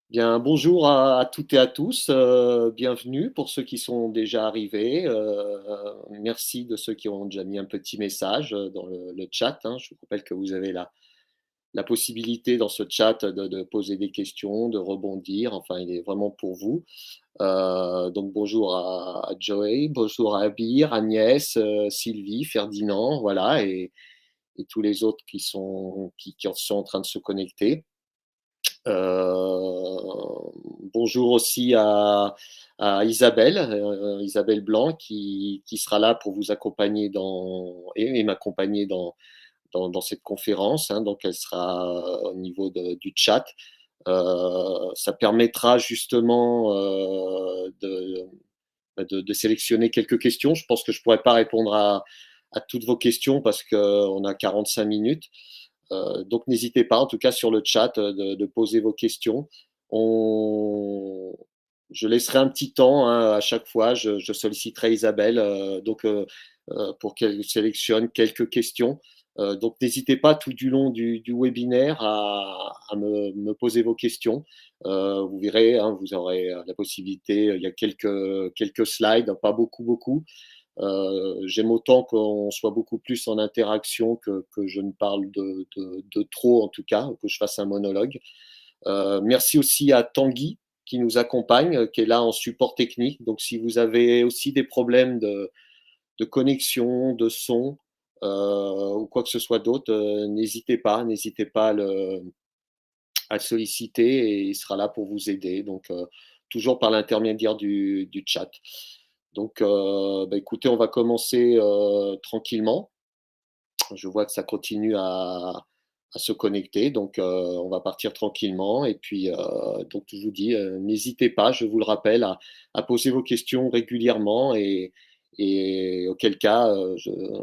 Bien, bonjour à toutes et à tous, bienvenue pour ceux qui sont déjà arrivés. Merci de ceux qui ont déjà mis un petit message dans le chat, hein. Je vous rappelle que vous avez la possibilité dans ce chat de poser des questions, de rebondir. Enfin, il est vraiment pour vous. Donc, bonjour à Joey, bonjour à Abir, Agnès, Sylvie, Ferdinand, voilà, et tous les autres qui sont en train de se connecter. Bonjour aussi à Isabelle, Isabelle Blanc, qui sera là pour vous accompagner et m'accompagner dans cette conférence, hein. Donc, elle sera au niveau du chat. Ça permettra justement de sélectionner quelques questions. Je pense que je ne pourrais pas répondre à toutes vos questions parce qu'on a 45 minutes. Donc n'hésitez pas, en tout cas sur le chat, de poser vos questions. On... Je laisserai un petit temps, hein, à chaque fois. Je solliciterai Isabelle pour qu'elle sélectionne quelques questions. Donc n'hésitez pas tout du long du webinaire à me poser vos questions. Vous verrez, hein, vous aurez la possibilité. Il y a quelques slides, pas beaucoup. J'aime autant qu'on soit beaucoup plus en interaction que je ne parle de trop, en tout cas, que je fasse un monologue. Merci aussi à Tanguy qui nous accompagne, qui est là en support technique. Donc, si vous avez aussi des problèmes de connexion, de son ou quoi que ce soit d'autre, n'hésitez pas à le solliciter et il sera là pour vous aider. Donc, toujours par l'intermédiaire du chat. Donc, écoutez, on va commencer tranquillement. Je vois que ça continue à se connecter, donc on va partir tranquillement. Et puis, donc, je vous dis, n'hésitez pas, je vous le rappelle, à poser vos questions régulièrement et auquel cas,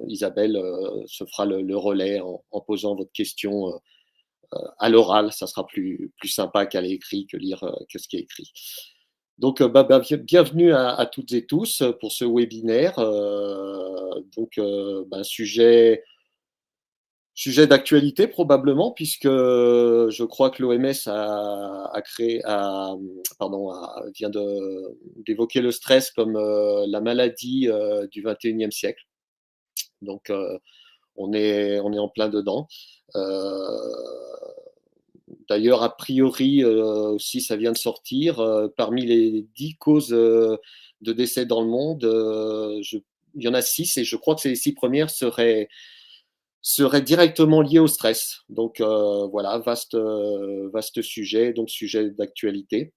Isabelle se fera le relais en posant votre question à l'oral. Ça sera plus sympa qu'à l'écrit que lire que ce qui est écrit. Donc, bienvenue à toutes et tous pour ce webinaire. Donc, sujet d'actualité probablement, puisque je crois que l'OMS d'évoquer le stress comme la maladie du 21e siècle. Donc, on est en plein dedans. D'ailleurs, a priori, aussi, ça vient de sortir, parmi les 10 causes de décès dans le monde, il y en a 6 et je crois que les 6 premières seraient directement liées au stress. Donc voilà, vaste sujet, donc sujet d'actualité.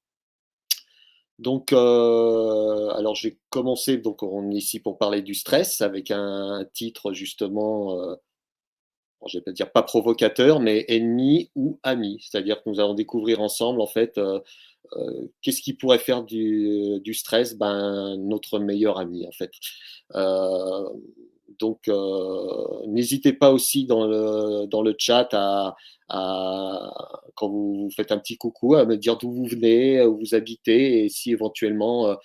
Donc, alors j'ai commencé, donc on est ici pour parler du stress avec un titre justement je vais pas dire pas provocateur, mais ennemi ou ami. C'est-à-dire que nous allons découvrir ensemble, en fait, qu'est-ce qui pourrait faire du stress? Ben, notre meilleur ami, en fait. Euh, donc, n'hésitez pas aussi dans le chat quand vous faites un petit coucou, à me dire d'où vous venez, où vous habitez, et si éventuellement,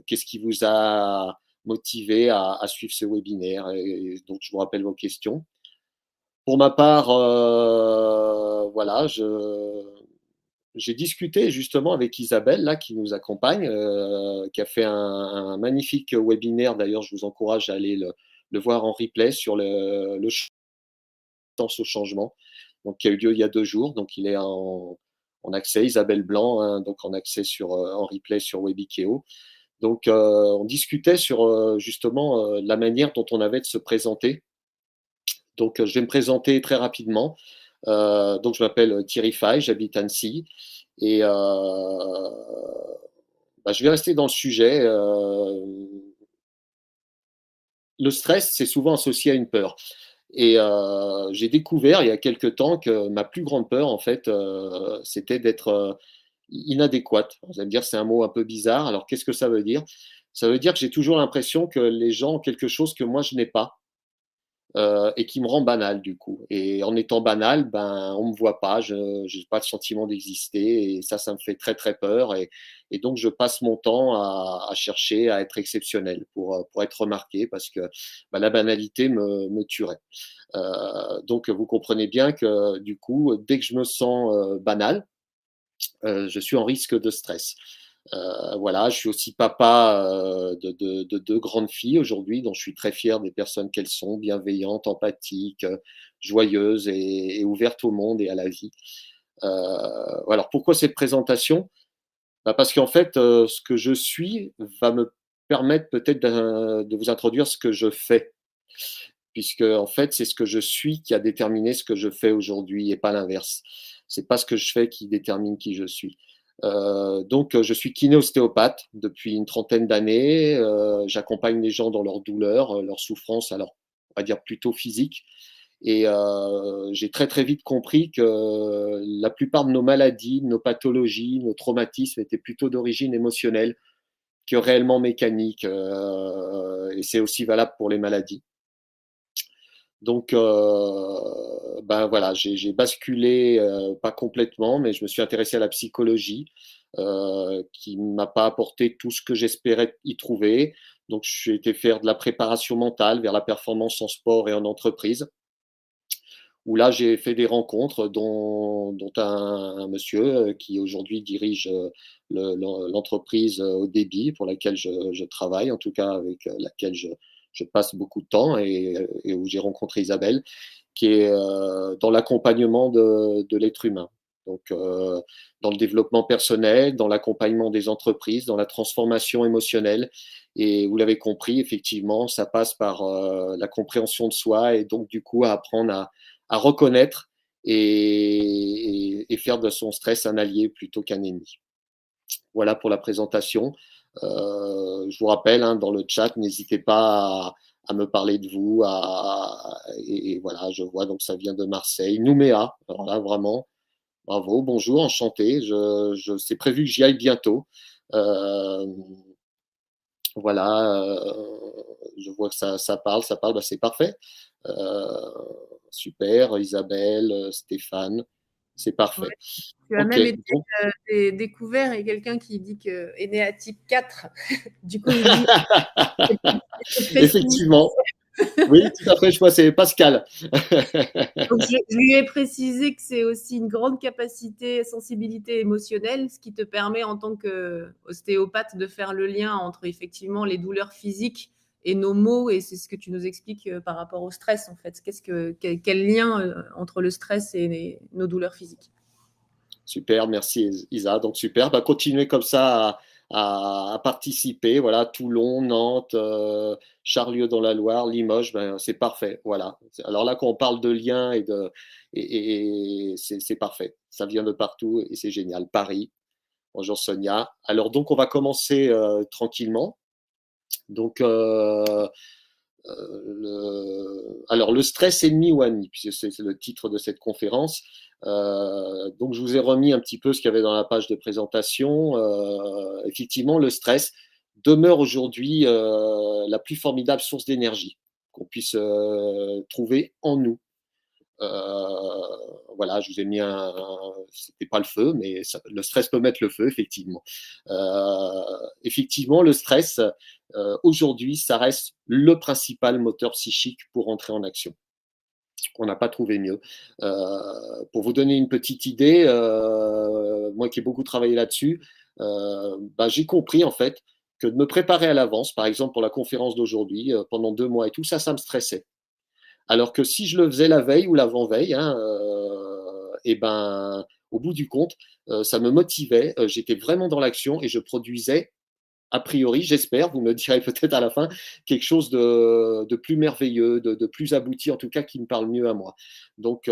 qu'est-ce qui vous a motivé à suivre ce webinaire. Et donc, je vous rappelle vos questions. Pour ma part, voilà, j'ai discuté justement avec Isabelle, là, qui nous accompagne, qui a fait un magnifique webinaire. D'ailleurs, je vous encourage à aller le voir en replay sur le Sens au changement, donc qui a eu lieu il y a 2 jours. Donc, il est en accès, Isabelle Blanc, hein, donc en accès en replay sur Webikeo. Donc, on discutait sur justement la manière dont on avait de se présenter. Donc, je vais me présenter très rapidement. Donc, je m'appelle Thierry Fay, j'habite Annecy. Et je vais rester dans le sujet. Le stress, c'est souvent associé à une peur. Et j'ai découvert il y a quelque temps que ma plus grande peur, en fait, c'était d'être inadéquate. Vous allez me dire, c'est un mot un peu bizarre. Alors, qu'est-ce que ça veut dire? Ça veut dire que j'ai toujours l'impression que les gens ont quelque chose que moi, je n'ai pas. Et qui me rend banal du coup. Et en étant banal, ben on me voit pas, je n'ai pas le sentiment d'exister et ça me fait très peur et donc je passe mon temps à chercher à être exceptionnel pour être remarqué parce que la banalité me tuerait. Donc vous comprenez bien que du coup, dès que je me sens banal, je suis en risque de stress. Voilà, je suis aussi papa de deux grandes filles aujourd'hui, dont je suis très fier des personnes qu'elles sont, bienveillantes, empathiques, joyeuses et ouvertes au monde et à la vie. Alors pourquoi cette présentation? Bah parce qu'en fait, ce que je suis va me permettre peut-être de vous introduire ce que je fais. Puisque en fait, c'est ce que je suis qui a déterminé ce que je fais aujourd'hui et pas l'inverse. C'est pas ce que je fais qui détermine qui je suis. Donc, je suis kiné-ostéopathe depuis une trentaine d'années. J'accompagne les gens dans leur douleur, leur souffrance, alors on va dire plutôt physique. Et j'ai très très vite compris que la plupart de nos maladies, de nos pathologies, nos traumatismes étaient plutôt d'origine émotionnelle que réellement mécanique. Et c'est aussi valable pour les maladies. Donc, ben voilà, j'ai basculé, pas complètement, mais je me suis intéressé à la psychologie, qui m'a pas apporté tout ce que j'espérais y trouver. Donc, j'ai été faire de la préparation mentale vers la performance en sport et en entreprise, où là, j'ai fait des rencontres, dont un monsieur qui aujourd'hui dirige l'entreprise au débit pour laquelle je travaille, en tout cas avec laquelle je passe beaucoup de temps et où j'ai rencontré Isabelle, qui est dans l'accompagnement de l'être humain. Donc, dans le développement personnel, dans l'accompagnement des entreprises, dans la transformation émotionnelle. Et vous l'avez compris, effectivement, ça passe par la compréhension de soi et donc, du coup, à apprendre à reconnaître et faire de son stress un allié plutôt qu'un ennemi. Voilà pour la présentation. Je vous rappelle, hein, dans le chat, n'hésitez pas à me parler de vous. Et voilà, je vois, donc ça vient de Marseille. Nouméa, alors là, vraiment, bravo, bonjour, enchanté. C'est prévu que j'y aille bientôt. Voilà, je vois que ça parle, bah, c'est parfait. Super, Isabelle, Stéphane, c'est Ouais. parfait. Tu as Ok, même été donc découvert et quelqu'un qui dit que est né à type 4. Du coup, il dit c'est précis. effectivement, oui, tout à fait, je vois, c'est Pascal. Donc, je lui ai précisé que c'est aussi une grande capacité, sensibilité émotionnelle, ce qui te permet en tant qu'ostéopathe de faire le lien entre effectivement les douleurs physiques et nos maux, et c'est ce que tu nous expliques par rapport au stress en fait. Quel lien entre le stress et nos douleurs physiques? Super, merci Isa. Donc super, bah, continuez comme ça à participer. Voilà, Toulon, Nantes, Charlieu dans la Loire, Limoges, ben, c'est parfait. Voilà. Alors là, quand on parle de liens et c'est parfait. Ça vient de partout et c'est génial. Paris. Bonjour Sonia. Alors donc on va commencer tranquillement. Donc alors, le stress ennemi ou ami, puisque c'est le titre de cette conférence. Donc, je vous ai remis un petit peu ce qu'il y avait dans la page de présentation. Effectivement, le stress demeure aujourd'hui la plus formidable source d'énergie qu'on puisse trouver en nous. Voilà, je vous ai mis c'était pas le feu, mais le stress peut mettre le feu, effectivement. Effectivement, le stress, aujourd'hui, ça reste le principal moteur psychique pour entrer en action. On n'a pas trouvé mieux. Pour vous donner une petite idée, moi qui ai beaucoup travaillé là-dessus, bah, j'ai compris en fait que de me préparer à l'avance, par exemple pour la conférence d'aujourd'hui, pendant 2 mois et tout ça, ça me stressait. Alors que si je le faisais la veille ou l'avant-veille, hein, et ben, au bout du compte, ça me motivait, j'étais vraiment dans l'action et je produisais, a priori, j'espère, vous me direz peut-être à la fin, quelque chose de plus merveilleux, de plus abouti, en tout cas qui me parle mieux à moi. Donc,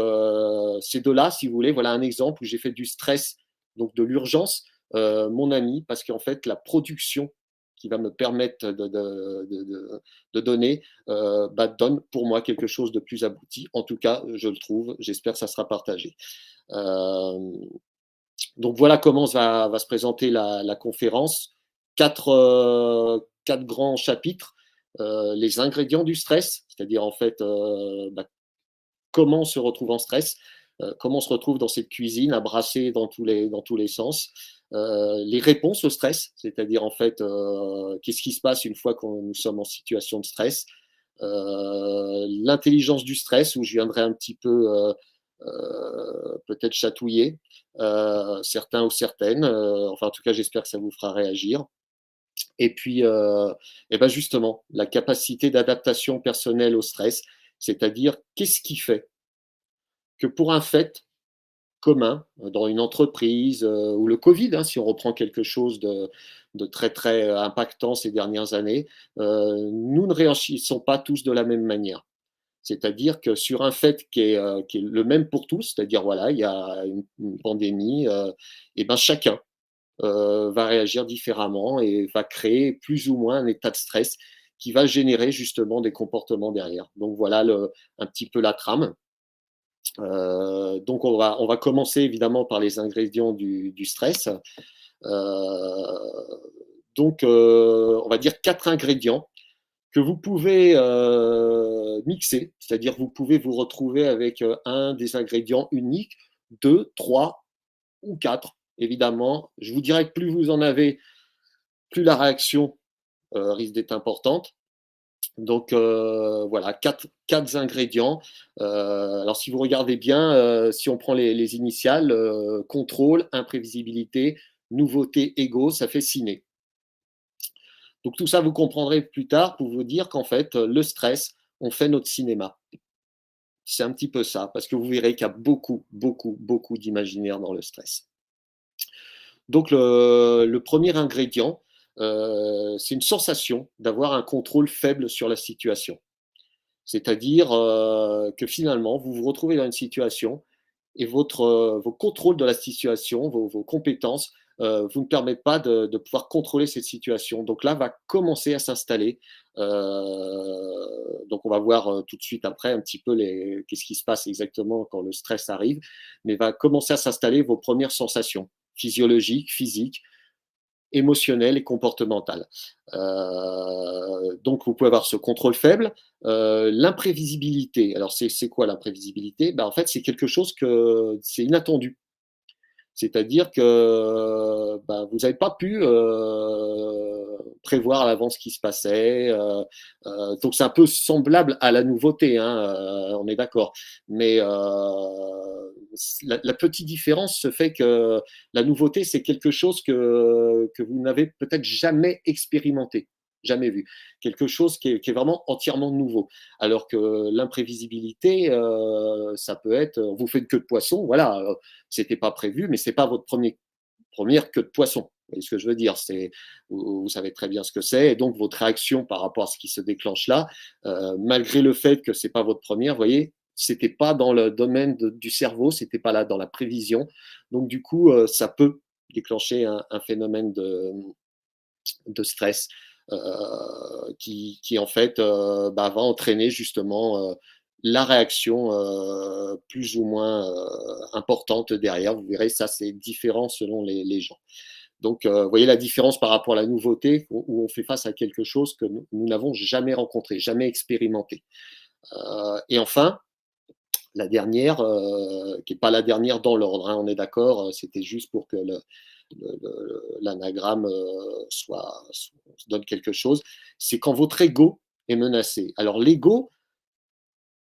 ces deux-là, si vous voulez, voilà un exemple où j'ai fait du stress, donc de l'urgence, mon ami, parce qu'en fait, la production qui va me permettre de donner, bah, donne pour moi quelque chose de plus abouti. En tout cas, je le trouve. J'espère que ça sera partagé. Euh, donc voilà comment va se présenter la conférence. Quatre grands chapitres. Les ingrédients du stress, c'est-à-dire en fait bah, comment on se retrouve en stress, comment on se retrouve dans cette cuisine à brasser dans tous les sens. Les réponses au stress, c'est-à-dire en fait qu'est-ce qui se passe une fois que nous sommes en situation de stress. L'intelligence du stress, où je viendrai un petit peu peut-être chatouiller certains ou certaines. Enfin, en tout cas, j'espère que ça vous fera réagir. Et puis, et ben justement, la capacité d'adaptation personnelle au stress, c'est-à-dire qu'est-ce qui fait que pour un fait commun dans une entreprise ou le Covid, hein, si on reprend quelque chose de très très impactant ces dernières années, nous ne réagissons pas tous de la même manière. C'est-à-dire que sur un fait qui est le même pour tous, c'est-à-dire voilà, il y a une pandémie, et ben chacun va réagir différemment et va créer plus ou moins un état de stress qui va générer justement des comportements derrière. Donc voilà un petit peu la trame. Donc on va commencer évidemment par les ingrédients du stress. Donc on va dire 4 ingrédients que vous pouvez mixer, c'est-à-dire vous pouvez vous retrouver avec un des ingrédients uniques, 2, 3 ou 4, évidemment. Je vous dirais que plus vous en avez, plus la réaction risque d'être importante. Donc voilà, quatre ingrédients. Alors si vous regardez bien, si on prend les initiales, contrôle, imprévisibilité, nouveauté, ego, ça fait ciné. Donc tout ça, vous comprendrez plus tard pour vous dire qu'en fait, le stress, on fait notre cinéma. C'est un petit peu ça, parce que vous verrez qu'il y a beaucoup, beaucoup, beaucoup d'imaginaire dans le stress. Donc le premier ingrédient, c'est une sensation d'avoir un contrôle faible sur la situation. C'est-à-dire que finalement, vous vous retrouvez dans une situation et vos contrôles de la situation, vos compétences, vous ne permettent pas de pouvoir contrôler cette situation. Donc là, va commencer à s'installer. Donc on va voir tout de suite après un petit peu qu'est-ce qui se passe exactement quand le stress arrive, mais va commencer à s'installer vos premières sensations physiologiques, physiques, émotionnelles et comportementales. Donc vous pouvez avoir ce contrôle faible. L'imprévisibilité. Alors c'est quoi l'imprévisibilité? En fait, c'est quelque chose que c'est inattendu. C'est-à-dire que vous n'avez pas pu prévoir à l'avance ce qui se passait. Donc c'est un peu semblable à la nouveauté, hein, on est d'accord. Mais la petite différence se fait que la nouveauté, c'est quelque chose que vous n'avez peut-être jamais expérimenté, jamais vu. Quelque chose qui est vraiment entièrement nouveau. Alors que l'imprévisibilité, ça peut être, vous faites une queue de poisson, voilà, c'était pas prévu, mais c'est pas votre première queue de poisson. Vous voyez ce que je veux dire? Vous savez très bien ce que c'est, et donc votre réaction par rapport à ce qui se déclenche là, malgré le fait que c'est pas votre première, vous voyez, c'était pas dans le domaine du cerveau, c'était pas là dans la prévision. Donc du coup, ça peut déclencher un phénomène de stress qui en fait va entraîner justement la réaction plus ou moins importante derrière. Vous verrez, ça c'est différent selon les gens. Donc, vous voyez la différence par rapport à la nouveauté, où on fait face à quelque chose que nous n'avons jamais rencontré, jamais expérimenté. Et enfin, la dernière, qui n'est pas la dernière dans l'ordre, hein, on est d'accord, c'était juste pour que l'anagramme donne quelque chose, c'est quand votre ego est menacé. Alors l'ego,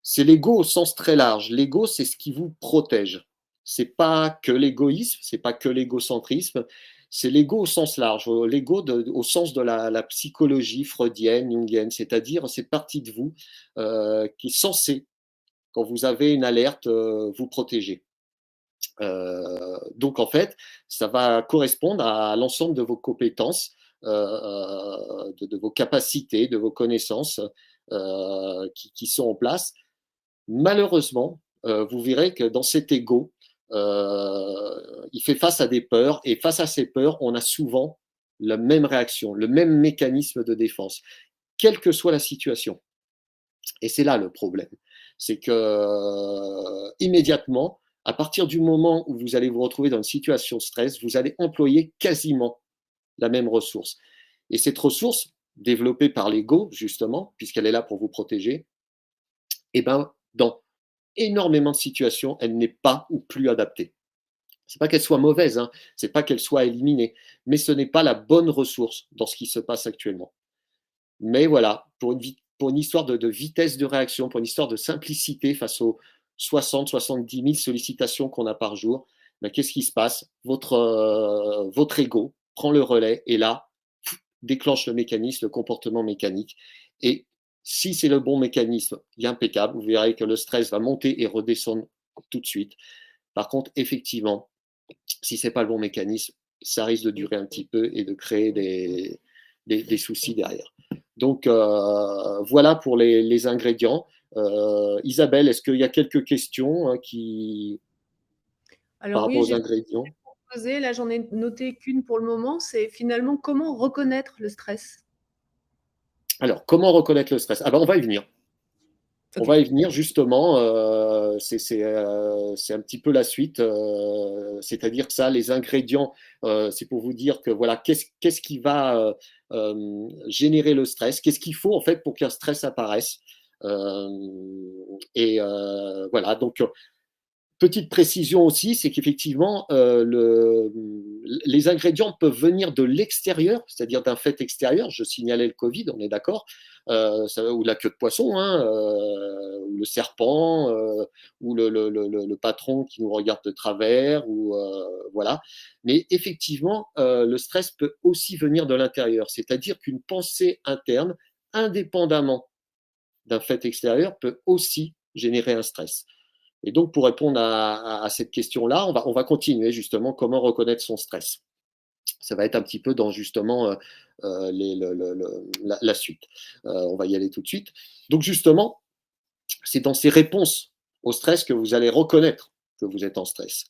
c'est l'ego au sens très large. L'ego, c'est ce qui vous protège. C'est pas que l'égoïsme, c'est pas que l'égocentrisme, c'est l'ego au sens large, l'ego au sens de la psychologie freudienne, jungienne, c'est-à-dire cette partie de vous qui est censée, quand vous avez une alerte, vous protéger. Donc en fait, ça va correspondre à l'ensemble de vos compétences, de vos capacités, de vos connaissances qui sont en place. Malheureusement, vous verrez que dans cet ego, il fait face à des peurs, et face à ces peurs, on a souvent la même réaction, le même mécanisme de défense, quelle que soit la situation. Et c'est là le problème. C'est que immédiatement, à partir du moment où vous allez vous retrouver dans une situation de stress, vous allez employer quasiment la même ressource. Et cette ressource, développée par l'ego, justement, puisqu'elle est là pour vous protéger, eh ben, dans énormément de situations, elle n'est pas ou plus adaptée. C'est pas qu'elle soit mauvaise, hein, c'est pas qu'elle soit éliminée, mais ce n'est pas la bonne ressource dans ce qui se passe actuellement. Mais voilà, pour une histoire de vitesse de réaction, pour une histoire de simplicité face aux 60, 70 000 sollicitations qu'on a par jour, ben, qu'est-ce qui se passe? Votre ego prend le relais et là, déclenche le mécanisme, le comportement mécanique. Et si c'est le bon mécanisme, il est impeccable. Vous verrez que le stress va monter et redescendre tout de suite. Par contre, effectivement, si ce n'est pas le bon mécanisme, ça risque de durer un petit peu et de créer des soucis derrière. Donc, voilà pour les ingrédients. Isabelle, est-ce qu'il y a quelques questions par Alors rapport oui, aux j'ai ingrédients? posé, là j'en ai noté qu'une pour le moment, c'est finalement comment reconnaître le stress? Alors, comment reconnaître le stress? Ah ben, on va y venir. On Ok. va y venir justement, c'est un petit peu la suite, c'est-à-dire que ça, les ingrédients, c'est pour vous dire que voilà, qu'est-ce qui va générer le stress, qu'est-ce qu'il faut en fait pour qu'un stress apparaisse. Voilà, donc petite précision aussi, c'est qu'effectivement, les ingrédients peuvent venir de l'extérieur, c'est-à-dire d'un fait extérieur. Je signalais le Covid, on est d'accord, ou la queue de poisson, hein, ou le serpent, ou le patron qui nous regarde de travers, ou voilà. Mais effectivement, le stress peut aussi venir de l'intérieur, c'est-à-dire qu'une pensée interne, indépendamment d'un fait extérieur, peut aussi générer un stress. Et donc, pour répondre à cette question-là, on va continuer justement comment reconnaître son stress. Ça va être un petit peu dans justement la suite. On va y aller tout de suite. Donc, justement, c'est dans ces réponses au stress que vous allez reconnaître que vous êtes en stress.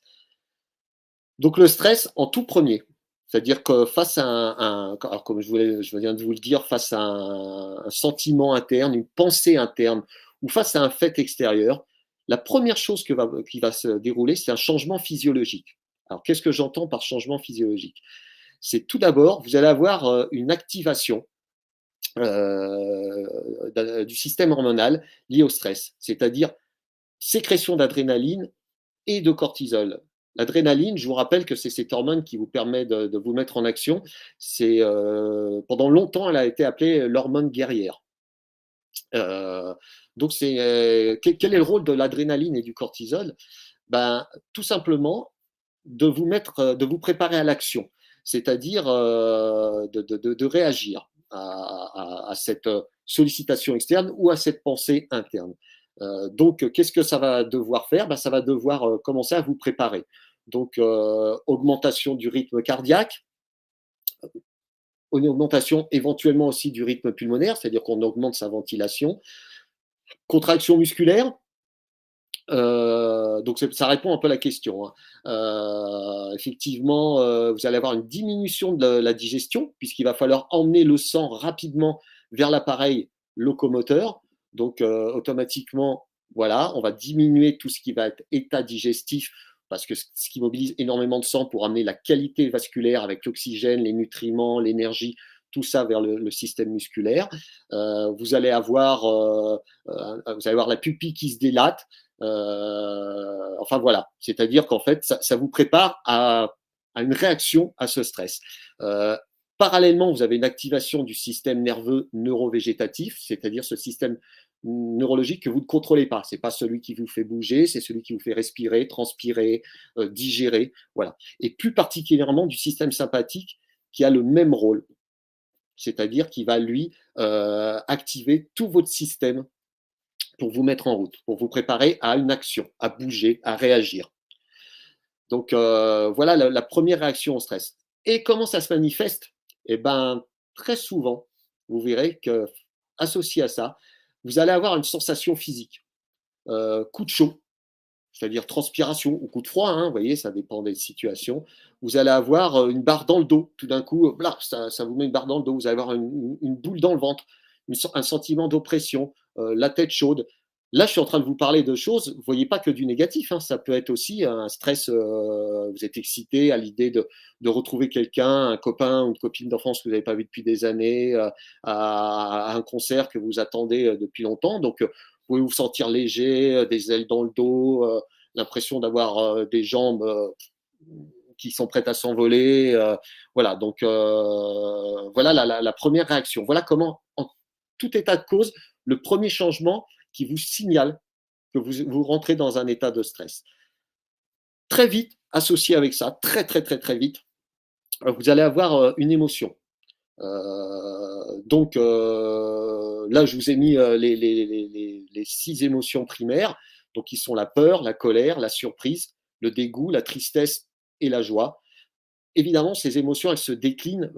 Donc, le stress en tout premier, c'est-à-dire que face à alors comme je viens de vous le dire, face à un sentiment interne, une pensée interne, ou face à un fait extérieur, la première chose qui va se dérouler, c'est un changement physiologique. Alors, qu'est-ce que j'entends par changement physiologique? C'est tout d'abord, vous allez avoir une activation du système hormonal lié au stress, c'est-à-dire sécrétion d'adrénaline et de cortisol. L'adrénaline, je vous rappelle que c'est cette hormone qui vous permet de vous mettre en action. Pendant longtemps, elle a été appelée l'hormone guerrière. Donc, quel est le rôle de l'adrénaline et du cortisol? Ben, tout simplement de vous préparer à l'action, c'est-à-dire de réagir à cette sollicitation externe ou à cette pensée interne. Donc, qu'est-ce que ça va devoir faire? Ben, ça va devoir commencer à vous préparer. Donc, augmentation du rythme cardiaque, une augmentation éventuellement aussi du rythme pulmonaire, c'est-à-dire qu'on augmente sa ventilation, contraction musculaire. Donc ça répond un peu à la question, hein. Effectivement, vous allez avoir une diminution de la digestion, puisqu'il va falloir emmener le sang rapidement vers l'appareil locomoteur. Donc automatiquement, voilà, on va diminuer tout ce qui va être état digestif, parce que ce qui mobilise énormément de sang pour amener la qualité vasculaire avec l'oxygène, les nutriments, l'énergie, tout ça vers le système musculaire. Vous allez avoir la pupille qui se dilate. Enfin voilà, c'est-à-dire qu'en fait, ça vous prépare à une réaction à ce stress. Parallèlement, vous avez une activation du système nerveux neurovégétatif, c'est-à-dire ce système neurologique que vous ne contrôlez pas. C'est pas celui qui vous fait bouger, c'est celui qui vous fait respirer, transpirer, digérer, voilà. Et plus particulièrement du système sympathique qui a le même rôle, c'est-à-dire qui va lui activer tout votre système pour vous mettre en route, pour vous préparer à une action, à bouger, à réagir. Donc voilà la première réaction au stress. Et comment ça se manifeste? Eh bien, très souvent, vous verrez que associé à ça, vous allez avoir une sensation physique, coup de chaud, c'est-à-dire transpiration ou coup de froid, hein, vous voyez, ça dépend des situations. Vous allez avoir une barre dans le dos, tout d'un coup, là, ça vous met une barre dans le dos, vous allez avoir une boule dans le ventre, un sentiment d'oppression, la tête chaude. Là, je suis en train de vous parler de choses, vous ne voyez pas que du négatif, hein, ça peut être aussi un stress, vous êtes excité à l'idée de retrouver quelqu'un, un copain ou une copine d'enfance que vous n'avez pas vu depuis des années, à un concert que vous attendez depuis longtemps. Donc, vous pouvez vous sentir léger, des ailes dans le dos, l'impression d'avoir des jambes qui sont prêtes à s'envoler. Voilà, donc voilà la première réaction. Voilà comment, en tout état de cause, le premier changement qui vous signale que vous rentrez dans un état de stress. Très vite, associé avec ça, très vite, vous allez avoir une émotion. Donc là, je vous ai mis les 6 émotions primaires, donc qui sont la peur, la colère, la surprise, le dégoût, la tristesse et la joie. Évidemment, ces émotions, elles se déclinent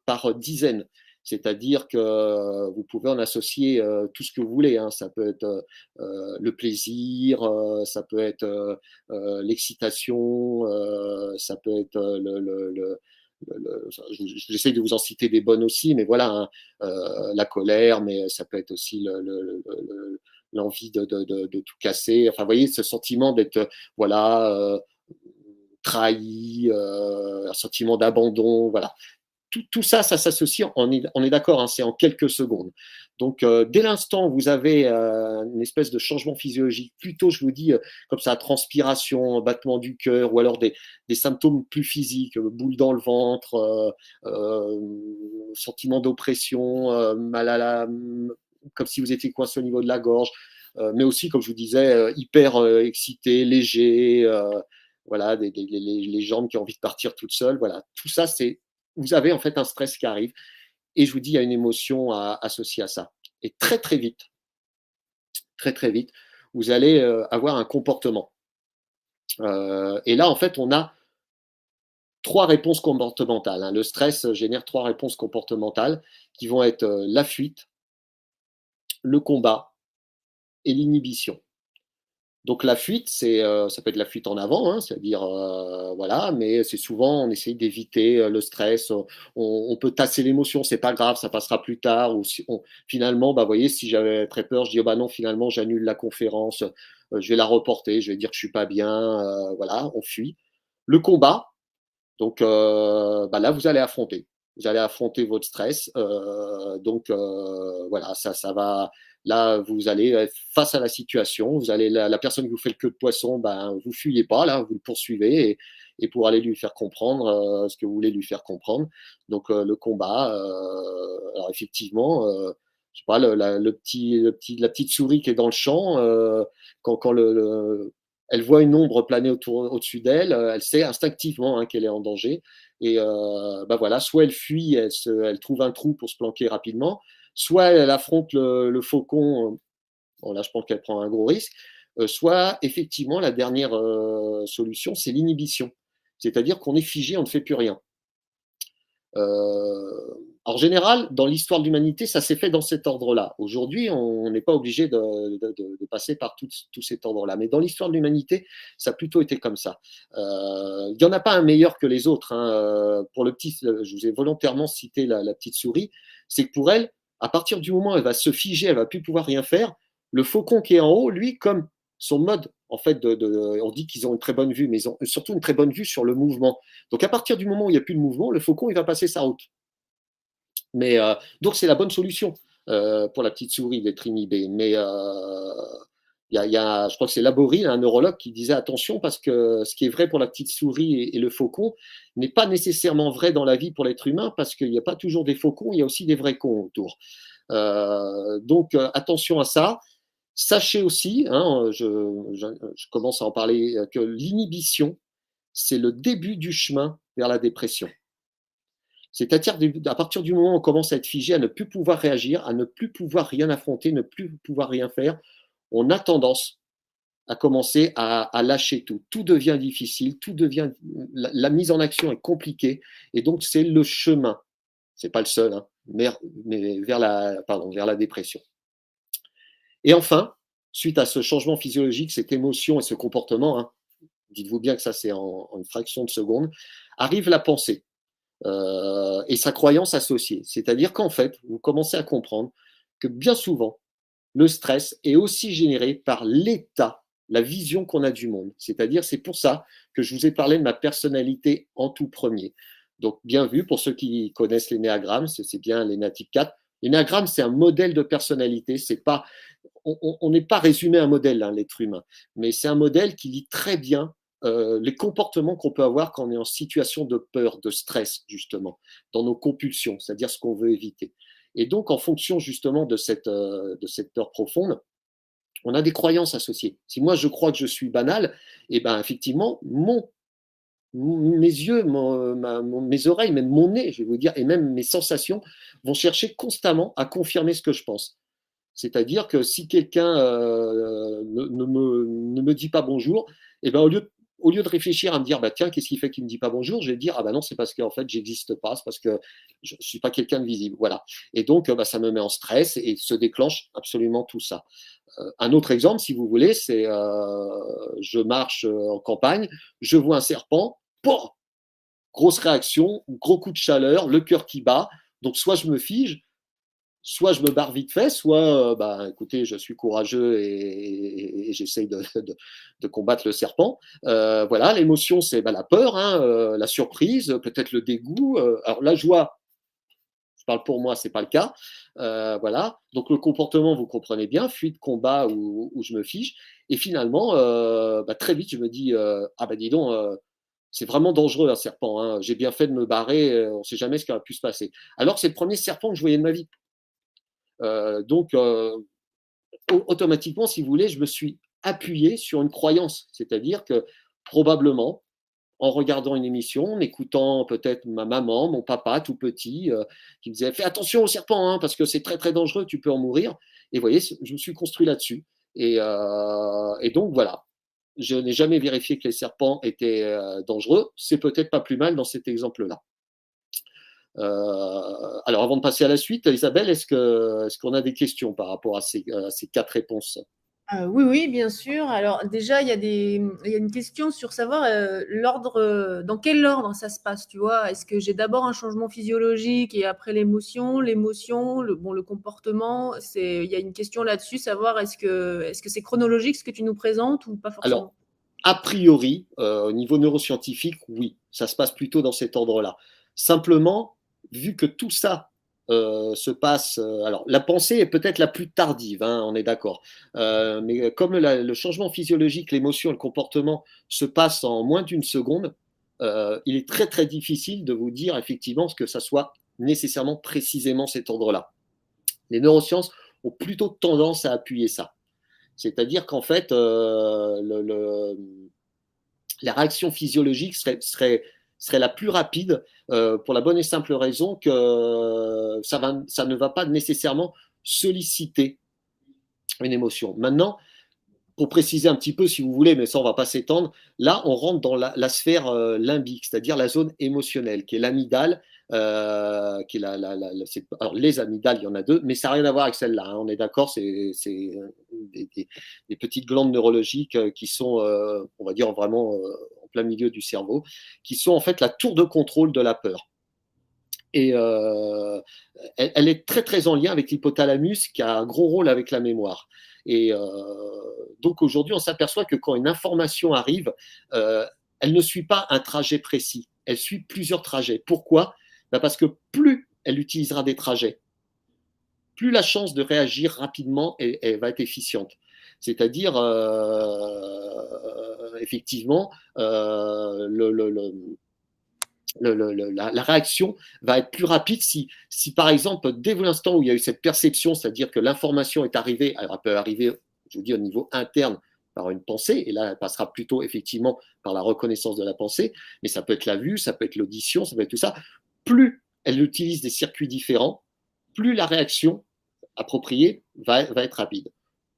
par dizaines. C'est-à-dire que vous pouvez en associer tout ce que vous voulez, hein. Ça peut être le plaisir, ça peut être l'excitation, ça peut être j'essaie de vous en citer des bonnes aussi, mais voilà, hein, la colère, mais ça peut être aussi l'envie de tout casser. Enfin, vous voyez, ce sentiment d'être, voilà, trahi, un sentiment d'abandon, voilà. Tout ça, ça s'associe, on est d'accord, hein, c'est en quelques secondes. Donc, dès l'instant où vous avez une espèce de changement physiologique, plutôt, je vous dis, comme ça, transpiration, battement du cœur, ou alors des symptômes plus physiques, boule dans le ventre, sentiment d'oppression, mal à la, comme si vous étiez coincé au niveau de la gorge, mais aussi, comme je vous disais, hyper excité, léger, voilà, les jambes qui ont envie de partir toutes seules, voilà, tout ça, c'est, vous avez en fait un stress qui arrive, et je vous dis, il y a une émotion associée à ça. Et très vite, vous allez avoir un comportement. Et là, en fait, on a 3 réponses comportementales, hein. Le stress génère 3 réponses comportementales qui vont être la fuite, le combat et l'inhibition. Donc la fuite, ça peut être la fuite en avant, hein, c'est-à-dire, voilà, mais c'est souvent on essaye d'éviter le stress, on peut tasser l'émotion, c'est pas grave, ça passera plus tard, ou si finalement, bah, vous voyez, si j'avais très peur, je dis: «Oh bah non, finalement, j'annule la conférence, je vais la reporter, je vais dire que je suis pas bien», voilà, on fuit. Le combat, donc bah, là, vous allez affronter. Vous allez affronter votre stress, donc voilà, ça va, là, vous allez être face à la situation, vous allez, la personne qui vous fait le queue de poisson, ben, vous fuyez pas là, vous le poursuivez, et pour aller lui faire comprendre ce que vous voulez lui faire comprendre. Donc le combat, alors effectivement, je sais pas, la petite souris qui est dans le champ, quand elle voit une ombre planer au-dessus d'elle, elle sait instinctivement, hein, qu'elle est en danger, et bah, voilà, soit elle fuit, elle trouve un trou pour se planquer rapidement, soit elle affronte le faucon, bon là je pense qu'elle prend un gros risque, soit effectivement la dernière solution, c'est l'inhibition. C'est-à-dire qu'on est figé, on ne fait plus rien. En général, dans l'histoire de l'humanité, ça s'est fait dans cet ordre-là. Aujourd'hui, on n'est pas obligé de passer par tout cet ordre-là. Mais dans l'histoire de l'humanité, ça a plutôt été comme ça. Il n'y en a pas un meilleur que les autres, hein. Pour je vous ai volontairement cité la petite souris, c'est que pour elle, à partir du moment où elle va se figer, elle va plus pouvoir rien faire, le faucon qui est en haut, lui, comme son mode, en fait, on dit qu'ils ont une très bonne vue, mais ils ont surtout une très bonne vue sur le mouvement. Donc à partir du moment où il n'y a plus de mouvement, le faucon, il va passer sa route. Mais donc c'est la bonne solution pour la petite souris d'être inhibée. Mais je crois que c'est Laborie, un neurologue, qui disait attention, parce que ce qui est vrai pour la petite souris et le faucon n'est pas nécessairement vrai dans la vie pour l'être humain, parce qu'il n'y a pas toujours des faucons, il y a aussi des vrais cons autour. Donc attention à ça. Sachez aussi, hein, je commence à en parler, que l'inhibition, c'est le début du chemin vers la dépression. C'est-à-dire à partir du moment où on commence à être figé, à ne plus pouvoir réagir, à ne plus pouvoir rien affronter, ne plus pouvoir rien faire, on a tendance à commencer à lâcher tout. Tout devient difficile, la mise en action est compliquée, et donc c'est le chemin, c'est pas le seul, hein, mais vers la dépression. Et enfin, suite à ce changement physiologique, cette émotion et ce comportement, hein, dites-vous bien que ça c'est en une fraction de seconde, arrive la pensée. Et sa croyance associée. C'est-à-dire qu'en fait, vous commencez à comprendre que bien souvent, le stress est aussi généré par l'état, la vision qu'on a du monde. C'est-à-dire, c'est pour ça que je vous ai parlé de ma personnalité en tout premier. Donc, bien vu, pour ceux qui connaissent l'énéagramme, c'est bien l'énéatype 4. L'énéagramme, c'est un modèle de personnalité. C'est pas, on n'est pas résumé à un modèle, hein, l'être humain, mais c'est un modèle qui lit très bien les comportements qu'on peut avoir quand on est en situation de peur, de stress, justement, dans nos compulsions, c'est-à-dire ce qu'on veut éviter. Et donc, en fonction justement de cette peur profonde, On a des croyances associées. Si moi je crois que je suis banal, et ben effectivement, mes yeux, mes oreilles, même mon nez, je vais vous dire, et même mes sensations vont chercher constamment à confirmer ce que je pense. C'est-à-dire que si quelqu'un ne me dit pas bonjour, et ben au lieu de réfléchir à me dire, bah, tiens, qu'est-ce qui fait qu'il ne me dit pas bonjour, je vais dire, ah bah non, c'est parce qu'en fait, j'existe pas, c'est parce que je ne suis pas quelqu'un de visible. Voilà. Et donc, bah, ça me met en stress et se déclenche absolument tout ça. Un autre exemple, si vous voulez, c'est je marche en campagne, je vois un serpent, pouf, grosse réaction, gros coup de chaleur, le cœur qui bat. Donc, soit je me fige, soit je me barre vite fait, soit, bah, écoutez, je suis courageux et j'essaye de combattre le serpent. Voilà, l'émotion, c'est bah, la peur, hein, la surprise, peut-être le dégoût. Alors, la joie, je parle pour moi, c'est pas le cas. Voilà. Donc, le comportement, vous comprenez bien, fuite, combat ou je me fiche. Et finalement, bah, très vite, je me dis ah, bah, dis donc, c'est vraiment dangereux un serpent. Hein. J'ai bien fait de me barrer, on ne sait jamais ce qui aurait pu se passer. Alors que c'est le premier serpent que je voyais de ma vie. Donc, automatiquement, si vous voulez, je me suis appuyé sur une croyance. C'est-à-dire que probablement, en regardant une émission, en écoutant peut-être ma maman, mon papa tout petit, qui me disait fais attention au serpent, hein, parce que c'est très très dangereux, tu peux en mourir. Et vous voyez, je me suis construit là-dessus. Et donc voilà, je n'ai jamais vérifié que les serpents étaient dangereux. C'est peut-être pas plus mal dans cet exemple-là. Alors, avant de passer à la suite, Isabelle, est-ce qu'on a des questions par rapport à ces 4 réponses? Oui, oui, bien sûr. Alors déjà, il y a une question sur savoir l'ordre, dans quel ordre ça se passe, tu vois? Est-ce que j'ai d'abord un changement physiologique et après l'émotion, le comportement? Il y a une question là-dessus, savoir est-ce que c'est chronologique ce que tu nous présentes ou pas Alors, forcément? a priori, au niveau neuroscientifique, oui, ça se passe plutôt dans cet ordre-là. Simplement, vu que tout ça se passe, alors la pensée est peut-être la plus tardive, hein, on est d'accord, mais comme le changement physiologique, l'émotion et le comportement se passent en moins d'une seconde, il est très très difficile de vous dire effectivement ce que ça soit nécessairement précisément cet ordre-là. Les neurosciences ont plutôt tendance à appuyer ça. C'est-à-dire qu'en fait, la réaction physiologique serait la plus rapide pour la bonne et simple raison que ça ne va pas nécessairement solliciter une émotion. Maintenant, pour préciser un petit peu, si vous voulez, mais ça, on ne va pas s'étendre, là, on rentre dans la sphère limbique, c'est-à-dire la zone émotionnelle, qui est l'amygdale, qui est alors, les amygdales, il y en a deux, mais ça n'a rien à voir avec celle-là, hein, on est d'accord, c'est des petites glandes neurologiques qui sont, on va dire, vraiment en plein milieu du cerveau, qui sont en fait la tour de contrôle de la peur. Et elle est très très en lien avec l'hypothalamus qui a un gros rôle avec la mémoire. Et donc aujourd'hui, on s'aperçoit que quand une information arrive, elle ne suit pas un trajet précis, elle suit plusieurs trajets. Pourquoi? Ben parce que plus elle utilisera des trajets, plus la chance de réagir rapidement va être efficiente. C'est-à-dire, effectivement, la réaction va être plus rapide si, par exemple, dès l'instant où il y a eu cette perception, c'est-à-dire que l'information est arrivée, elle peut arriver, je vous dis, au niveau interne par une pensée, et là, elle passera plutôt effectivement par la reconnaissance de la pensée, mais ça peut être la vue, ça peut être l'audition, ça peut être tout ça. Plus elle utilise des circuits différents, plus la réaction appropriée va être rapide.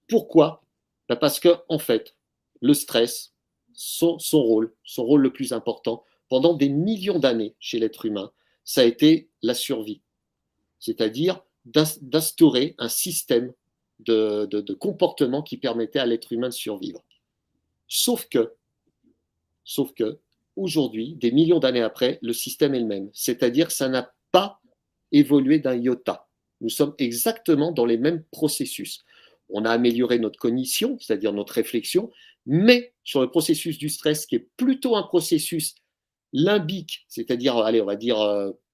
Pourquoi? Parce que, en fait, le stress, son rôle le plus important, pendant des millions d'années chez l'être humain, ça a été la survie. C'est-à-dire d'instaurer un système de comportement qui permettait à l'être humain de survivre. Sauf que, aujourd'hui, des millions d'années après, le système est le même. C'est-à-dire que ça n'a pas évolué d'un iota. Nous sommes exactement dans les mêmes processus. On a amélioré notre cognition, c'est-à-dire notre réflexion, mais sur le processus du stress, qui est plutôt un processus limbique, c'est-à-dire, allez, on va dire,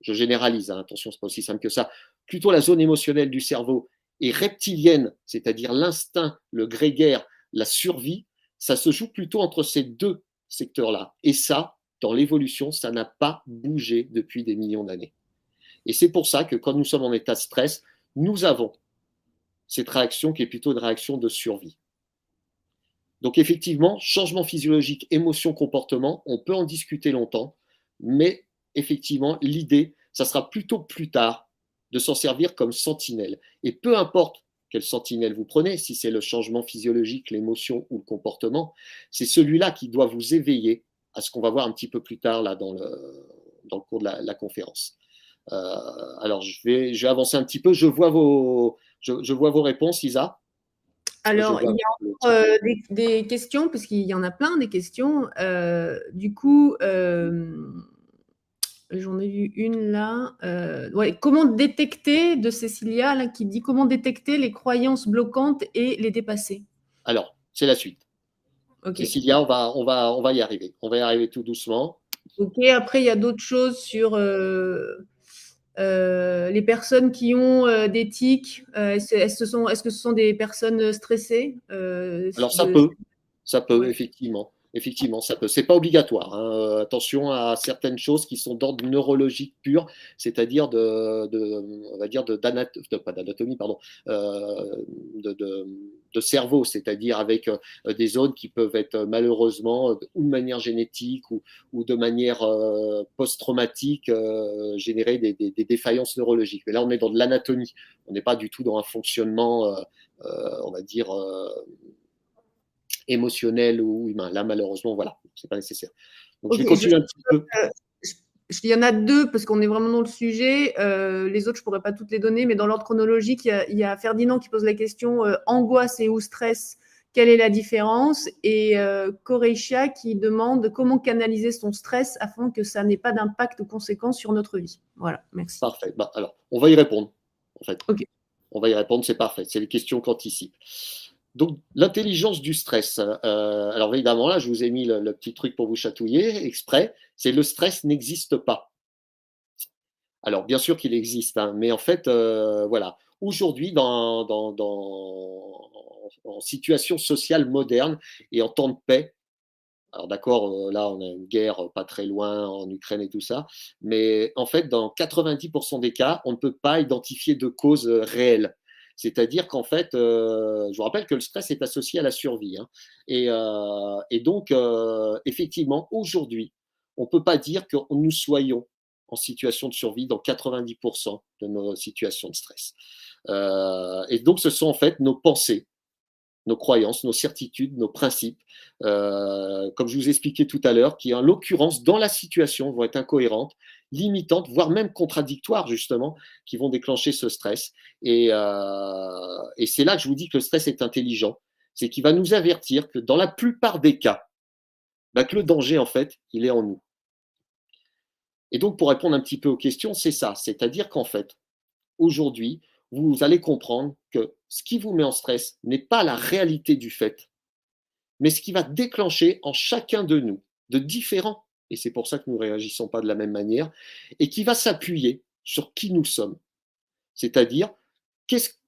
je généralise, hein, attention, c'est pas aussi simple que ça, plutôt la zone émotionnelle du cerveau, et reptilienne, c'est-à-dire l'instinct, le grégaire, la survie, ça se joue plutôt entre ces deux secteurs-là. Et ça, dans l'évolution, ça n'a pas bougé depuis des millions d'années. Et c'est pour ça que quand nous sommes en état de stress, nous avons cette réaction qui est plutôt une réaction de survie. Donc effectivement, changement physiologique, émotion, comportement, on peut en discuter longtemps, mais effectivement, l'idée, ça sera plutôt plus tard de s'en servir comme sentinelle. Et peu importe quelle sentinelle vous prenez, si c'est le changement physiologique, l'émotion ou le comportement, c'est celui-là qui doit vous éveiller à ce qu'on va voir un petit peu plus tard là, dans le cours de la conférence. Alors, je vais avancer un petit peu. Je vois vos réponses, Isa. Alors, il y a encore des questions, parce qu'il y en a plein des questions. Du coup, j'en ai vu une là. Ouais, comment détecter, de Cécilia, là, qui dit comment détecter les croyances bloquantes et les dépasser? Alors, c'est la suite. Ok. Cécilia, on va y arriver. On va y arriver tout doucement. Ok, après, il y a d'autres choses sur les personnes qui ont des tics. Est-ce que ce sont des personnes stressées Alors, de... ça peut, Ouais. effectivement. Effectivement, ça peut. C'est pas obligatoire, hein. Attention à certaines choses qui sont d'ordre neurologique pur, c'est-à-dire on va dire pas d'anatomie, pardon, de cerveau, c'est-à-dire avec des zones qui peuvent être malheureusement ou de manière génétique ou de manière post-traumatique générer des défaillances neurologiques. Mais là, on est dans de l'anatomie. On n'est pas du tout dans un fonctionnement, on va dire émotionnel ou humain. Là, malheureusement, voilà, c'est pas nécessaire. Donc, je vais Ok, continuer un petit peu. il y en a deux parce qu'on est vraiment dans le sujet. Les autres, je pourrais pas toutes les donner, mais dans l'ordre chronologique, il y a Ferdinand qui pose la question angoisse et ou stress, quelle est la différence? Et Koreisha qui demande comment canaliser son stress afin que ça n'ait pas d'impact ou conséquence sur notre vie. Voilà, merci. Parfait. Bah, alors, on va y répondre, en fait. Ok. On va y répondre, c'est parfait. C'est les questions qu'anticipe. Donc, l'intelligence du stress. Alors, évidemment, là, je vous ai mis le petit truc pour vous chatouiller, exprès. C'est le stress n'existe pas. Alors, bien sûr qu'il existe, hein, mais en fait, voilà. Aujourd'hui, en situation sociale moderne et en temps de paix, alors d'accord, là, on a une guerre pas très loin en Ukraine et tout ça, mais en fait, dans 90% des cas, on ne peut pas identifier de cause réelle. C'est-à-dire qu'en fait, je vous rappelle que le stress est associé à la survie, hein, et donc, effectivement, aujourd'hui, on ne peut pas dire que nous soyons en situation de survie dans 90% de nos situations de stress. Et donc, ce sont en fait nos pensées, nos croyances, nos certitudes, nos principes, comme je vous expliquais tout à l'heure, qui en l'occurrence, dans la situation, vont être incohérentes, limitantes, voire même contradictoires, justement, qui vont déclencher ce stress. Et c'est là que je vous dis que le stress est intelligent. C'est qu'il va nous avertir que dans la plupart des cas, bah, que le danger, en fait, il est en nous. Et donc, pour répondre un petit peu aux questions, c'est ça. C'est-à-dire qu'en fait, aujourd'hui, vous allez comprendre que ce qui vous met en stress n'est pas la réalité du fait, mais ce qui va déclencher en chacun de nous, de différents, et c'est pour ça que nous ne réagissons pas de la même manière, et qui va s'appuyer sur qui nous sommes. C'est-à-dire,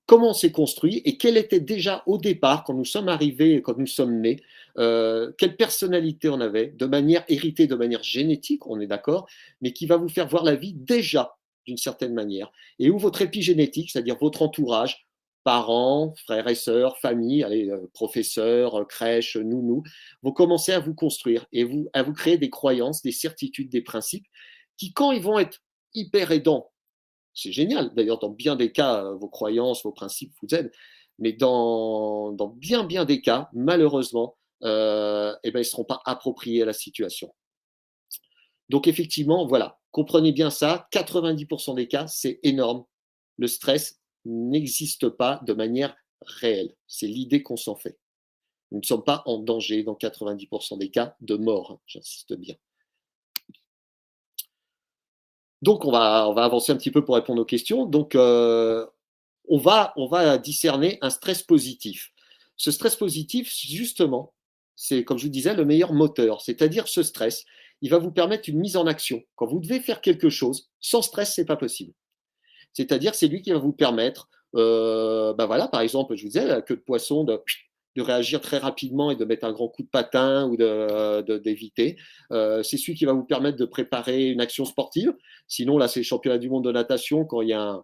comment on s'est construit et quelle était déjà au départ, quand nous sommes arrivés, quand nous sommes nés, quelle personnalité on avait, de manière héritée, de manière génétique, on est d'accord, mais qui va vous faire voir la vie déjà d'une certaine manière. Et où votre épigénétique, c'est-à-dire votre entourage, parents, frères et sœurs, famille, allez, professeurs, crèches, nounous, vont commencer à vous construire et à vous créer des croyances, des certitudes, des principes qui, quand ils vont être hyper aidants, c'est génial. D'ailleurs, dans bien des cas, vos croyances, vos principes vous aident. Mais dans bien des cas, malheureusement, eh ben, ils ne seront pas appropriés à la situation. Donc, effectivement, voilà, comprenez bien ça. 90% des cas, c'est énorme. Le stress n'existe pas de manière réelle. C'est l'idée qu'on s'en fait. Nous ne sommes pas en danger dans 90% des cas de mort, hein, j'insiste bien. Donc, on va avancer un petit peu pour répondre aux questions. Donc, on va discerner un stress positif. Ce stress positif, justement, c'est, comme je vous disais, le meilleur moteur. C'est-à-dire, ce stress, il va vous permettre une mise en action. Quand vous devez faire quelque chose, sans stress, c'est pas possible. C'est-à-dire, c'est lui qui va vous permettre, ben voilà, par exemple, je vous disais, la queue de poisson, de réagir très rapidement et de mettre un grand coup de patin ou d'éviter. C'est celui qui va vous permettre de préparer une action sportive. Sinon, là, c'est le championnat du monde de natation. Quand il y a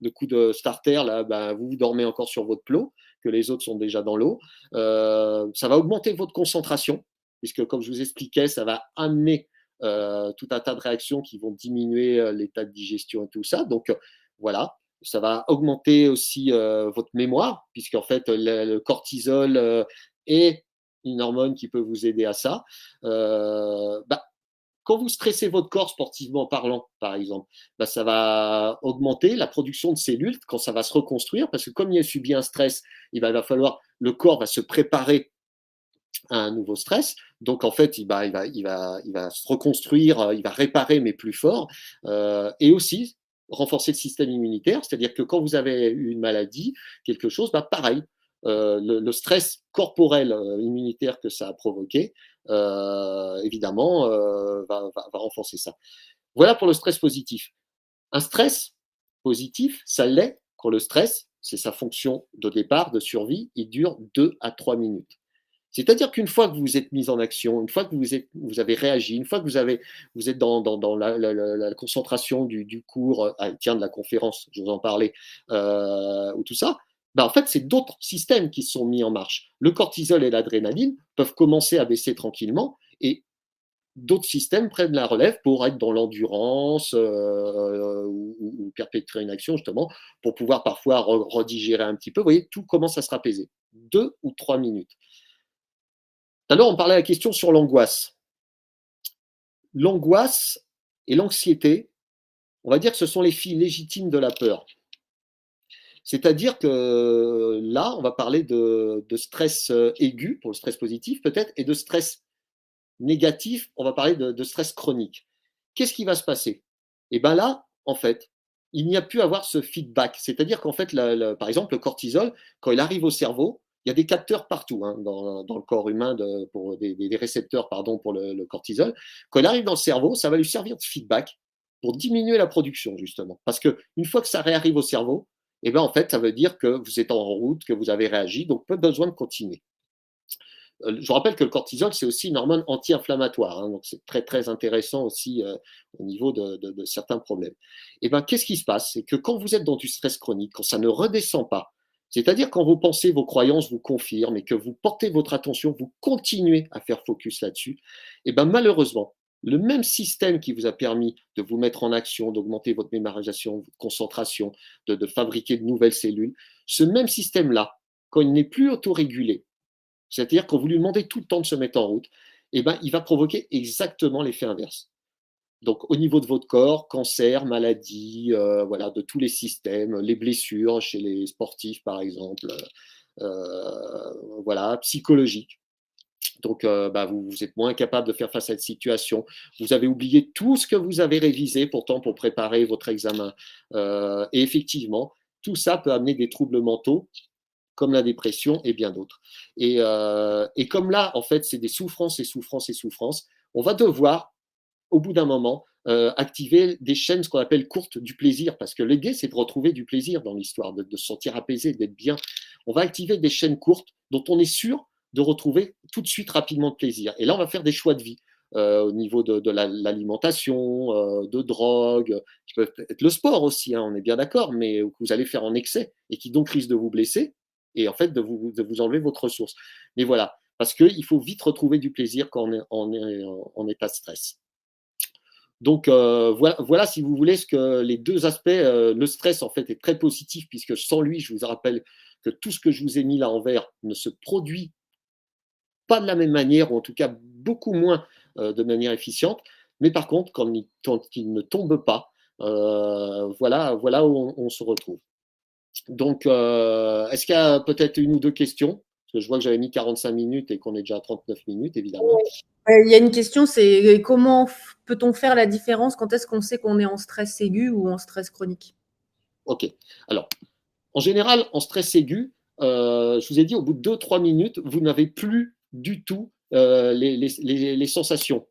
le coup de starter, là, ben, vous dormez encore sur votre plot. que les autres sont déjà dans l'eau. Ça va augmenter votre concentration, puisque comme je vous expliquais, ça va amener tout un tas de réactions qui vont diminuer l'état de digestion et tout ça. Donc voilà, ça va augmenter aussi votre mémoire, puisqu'en fait le cortisol est une hormone qui peut vous aider à ça. Quand vous stressez votre corps sportivement parlant, par exemple, ça va augmenter la production de cellules quand ça va se reconstruire, parce que comme il a subi un stress, il va falloir, le corps va se préparer à un nouveau stress. Donc en fait, il va se reconstruire, il va réparer, mais plus fort, et aussi renforcer le système immunitaire, c'est-à-dire que quand vous avez une maladie, quelque chose, pareil, le stress corporel immunitaire que ça a provoqué, évidemment, va renforcer ça. Voilà pour le stress positif. Un stress positif, ça l'est quand le stress, c'est sa fonction de départ, de survie, il dure 2 à 3 minutes. C'est-à-dire qu'une fois que vous êtes mis en action, une fois que vous avez réagi, une fois que vous êtes dans la concentration du cours, tiens, de la conférence, je vous en parlais, ou tout ça, en fait, c'est d'autres systèmes qui se sont mis en marche. Le cortisol et l'adrénaline peuvent commencer à baisser tranquillement et d'autres systèmes prennent la relève pour être dans l'endurance ou perpétrer une action, justement, pour pouvoir parfois redigérer un petit peu. Vous voyez, tout commence à se rapaiser. 2 ou 3 minutes. Tout à l'heure, on parlait de la question sur l'angoisse. L'angoisse et l'anxiété, on va dire que ce sont les filles légitimes de la peur. C'est-à-dire que là, on va parler de stress aigu, pour le stress positif peut-être, et de stress négatif, on va parler de stress chronique. Qu'est-ce qui va se passer? Et bien là, en fait, il n'y a plus à avoir ce feedback. C'est-à-dire qu'en fait, par exemple, le cortisol, quand il arrive au cerveau, il y a des capteurs partout dans le corps humain, pour des récepteurs pour le cortisol. Quand il arrive dans le cerveau, ça va lui servir de feedback pour diminuer la production, justement. Parce qu'une fois que ça réarrive au cerveau, et ben en fait, ça veut dire que vous êtes en route, que vous avez réagi, donc pas besoin de continuer. Je vous rappelle que le cortisol, c'est aussi une hormone anti-inflammatoire, donc c'est très très intéressant aussi au niveau de certains problèmes. Et ben, qu'est-ce qui se passe? C'est que quand vous êtes dans du stress chronique, quand ça ne redescend pas, c'est-à-dire quand vos pensées, vos croyances vous confirment et que vous portez votre attention, vous continuez à faire focus là-dessus, et ben malheureusement, le même système qui vous a permis de vous mettre en action, d'augmenter votre mémorisation, votre concentration, de fabriquer de nouvelles cellules, ce même système-là, quand il n'est plus autorégulé, c'est-à-dire quand vous lui demandez tout le temps de se mettre en route, eh ben, il va provoquer exactement l'effet inverse. Donc, au niveau de votre corps, cancer, maladie, voilà, de tous les systèmes, les blessures chez les sportifs, par exemple, voilà, psychologique. Donc, vous êtes moins capable de faire face à cette situation. Vous avez oublié tout ce que vous avez révisé pourtant pour préparer votre examen. Et effectivement, tout ça peut amener des troubles mentaux comme la dépression et bien d'autres. Et comme là, en fait, c'est des souffrances et souffrances et souffrances, on va devoir, au bout d'un moment, activer des chaînes, ce qu'on appelle courtes, du plaisir, parce que l'idée, c'est de retrouver du plaisir dans l'histoire, de se sentir apaisé, d'être bien. On va activer des chaînes courtes dont on est sûr de retrouver tout de suite rapidement de plaisir. Et là, on va faire des choix de vie. Au niveau de l'alimentation, de drogue, qui peuvent être le sport aussi, on est bien d'accord, mais que vous allez faire en excès et qui donc risque de vous blesser et en fait de vous enlever votre ressource. Mais voilà, parce qu'il faut vite retrouver du plaisir quand on est en état de stress. Donc voilà, si vous voulez, ce que les deux aspects, le stress en fait est très positif puisque sans lui, je vous rappelle que tout ce que je vous ai mis là en vert ne se produit pas de la même manière, ou en tout cas beaucoup moins de manière efficiente. Mais par contre, quand il ne tombe pas, voilà où on se retrouve. Donc, est-ce qu'il y a peut-être une ou deux questions? Parce que je vois que j'avais mis 45 minutes et qu'on est déjà à 39 minutes, évidemment. Il y a une question, c'est comment peut-on faire la différence? Quand est-ce qu'on sait qu'on est en stress aigu ou en stress chronique? Ok. Alors, en général, en stress aigu, je vous ai dit, au bout de 2-3 minutes, vous n'avez plus du tout les sensations.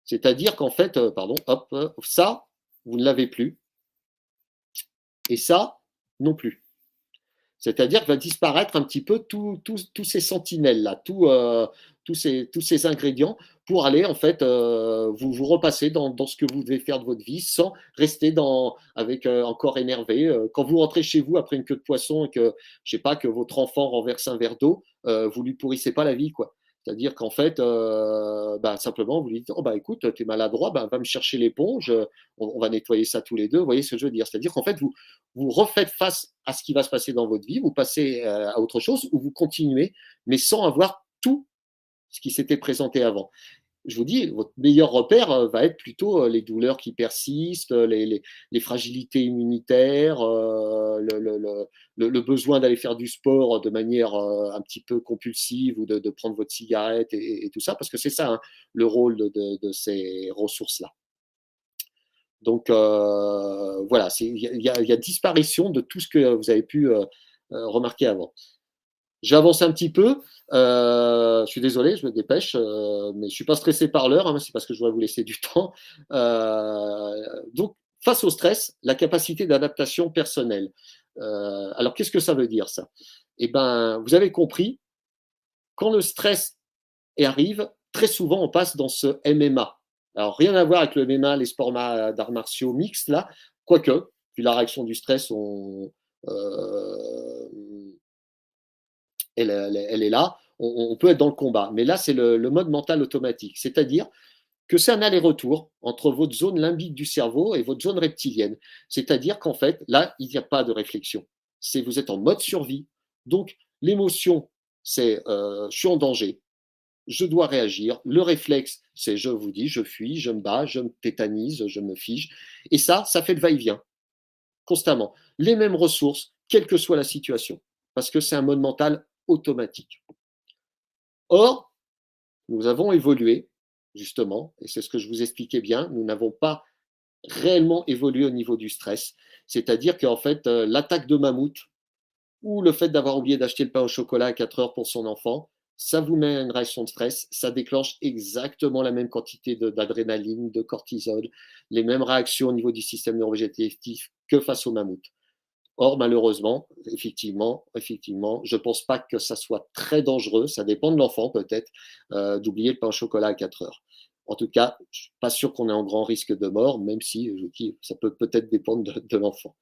C'est-à-dire qu'en fait, ça, vous ne l'avez plus. Et ça, non plus. C'est-à-dire que va disparaître un petit peu tous ces sentinelles-là, tous ces ingrédients pour aller en fait vous repasser dans ce que vous devez faire de votre vie sans rester avec un corps énervé. Quand vous rentrez chez vous après une queue de poisson et que, je sais pas, que votre enfant renverse un verre d'eau, vous lui pourrissez pas la vie, quoi. C'est-à-dire qu'en fait, simplement, vous lui dites, oh bah écoute, t'es maladroit, va me chercher l'éponge, on va nettoyer ça tous les deux. Vous voyez ce que je veux dire? C'est-à-dire qu'en fait, vous refaites face à ce qui va se passer dans votre vie, vous passez à autre chose ou vous continuez, mais sans avoir tout ce qui s'était présenté avant. Je vous dis, votre meilleur repère va être plutôt les douleurs qui persistent, les fragilités immunitaires, le besoin d'aller faire du sport de manière un petit peu compulsive ou de prendre votre cigarette et tout ça, parce que c'est ça, hein, le rôle de ces ressources-là. Donc voilà, il y a disparition de tout ce que vous avez pu remarquer avant. J'avance un petit peu. Je suis désolé, je me dépêche, mais je ne suis pas stressé par l'heure, hein, c'est parce que je dois vous laisser du temps. Donc, face au stress, la capacité d'adaptation personnelle. Alors, qu'est-ce que ça veut dire, ça? Eh bien, vous avez compris, quand le stress arrive, très souvent, on passe dans ce MMA. Alors, rien à voir avec le MMA, les sports d'arts martiaux mixtes, là, quoique, puis la réaction du stress, elle est là, on peut être dans le combat. Mais là, c'est le mode mental automatique. C'est-à-dire que c'est un aller-retour entre votre zone limbique du cerveau et votre zone reptilienne. C'est-à-dire qu'en fait, là, il n'y a pas de réflexion. Vous êtes en mode survie. Donc, l'émotion, c'est je suis en danger, je dois réagir. Le réflexe, c'est je vous dis, je fuis, je me bats, je me tétanise, je me fige. Et ça fait le va-et-vient constamment. Les mêmes ressources, quelle que soit la situation. Parce que c'est un mode mental automatique. Or, nous avons évolué, justement, et c'est ce que je vous expliquais bien, nous n'avons pas réellement évolué au niveau du stress. C'est-à-dire qu'en fait, l'attaque de mammouth ou le fait d'avoir oublié d'acheter le pain au chocolat à 4 heures pour son enfant, ça vous met une réaction de stress, ça déclenche exactement la même quantité d'adrénaline, de cortisol, les mêmes réactions au niveau du système neurovégétatif que face au mammouth. Or, malheureusement, effectivement, je ne pense pas que ça soit très dangereux, ça dépend de l'enfant peut-être, d'oublier le pain au chocolat à 4 heures. En tout cas, je ne suis pas sûr qu'on est en grand risque de mort, même si ça peut peut-être dépendre de l'enfant.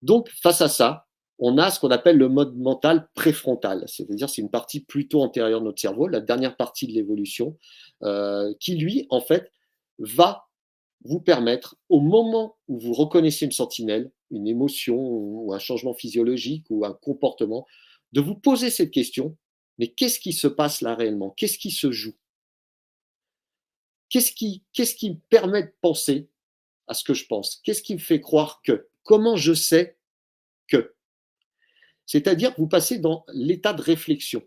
Donc, face à ça, on a ce qu'on appelle le mode mental préfrontal, c'est-à-dire c'est une partie plutôt antérieure de notre cerveau, la dernière partie de l'évolution, qui lui, en fait, va vous permettre, au moment où vous reconnaissez une sentinelle, une émotion ou un changement physiologique ou un comportement, de vous poser cette question, mais qu'est-ce qui se passe là réellement? Qu'est-ce qui se joue? Qu'est-ce qui me permet de penser à ce que je pense? Qu'est-ce qui me fait croire que? Comment je sais que? C'est-à-dire que vous passez dans l'état de réflexion.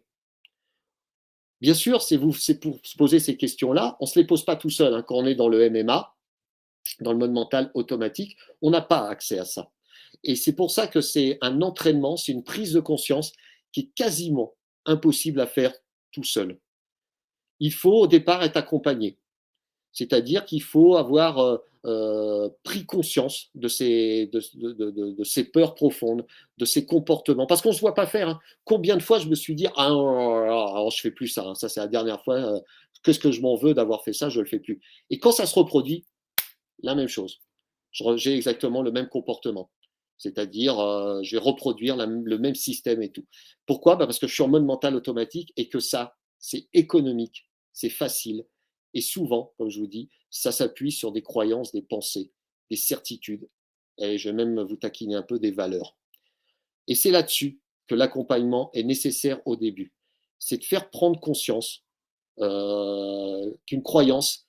Bien sûr, c'est pour se poser ces questions-là. On ne se les pose pas tout seul, hein. Quand on est dans le MMA, dans le mode mental automatique, on n'a pas accès à ça. Et c'est pour ça que c'est un entraînement, c'est une prise de conscience qui est quasiment impossible à faire tout seul. Il faut au départ être accompagné. C'est-à-dire qu'il faut avoir pris conscience de ces peurs profondes, de ces comportements. Parce qu'on ne se voit pas faire, hein. Combien de fois je me suis dit, ah, alors, je ne fais plus ça, hein. Ça c'est la dernière fois, qu'est-ce que je m'en veux d'avoir fait ça, je ne le fais plus. Et quand ça se reproduit, la même chose. J'ai exactement le même comportement. C'est-à-dire, je vais reproduire le même système et tout. Pourquoi? Parce que je suis en mode mental automatique et que ça, c'est économique, c'est facile. Et souvent, comme je vous dis, ça s'appuie sur des croyances, des pensées, des certitudes. Et je vais même vous taquiner un peu des valeurs. Et c'est là-dessus que l'accompagnement est nécessaire au début. C'est de faire prendre conscience qu'une croyance,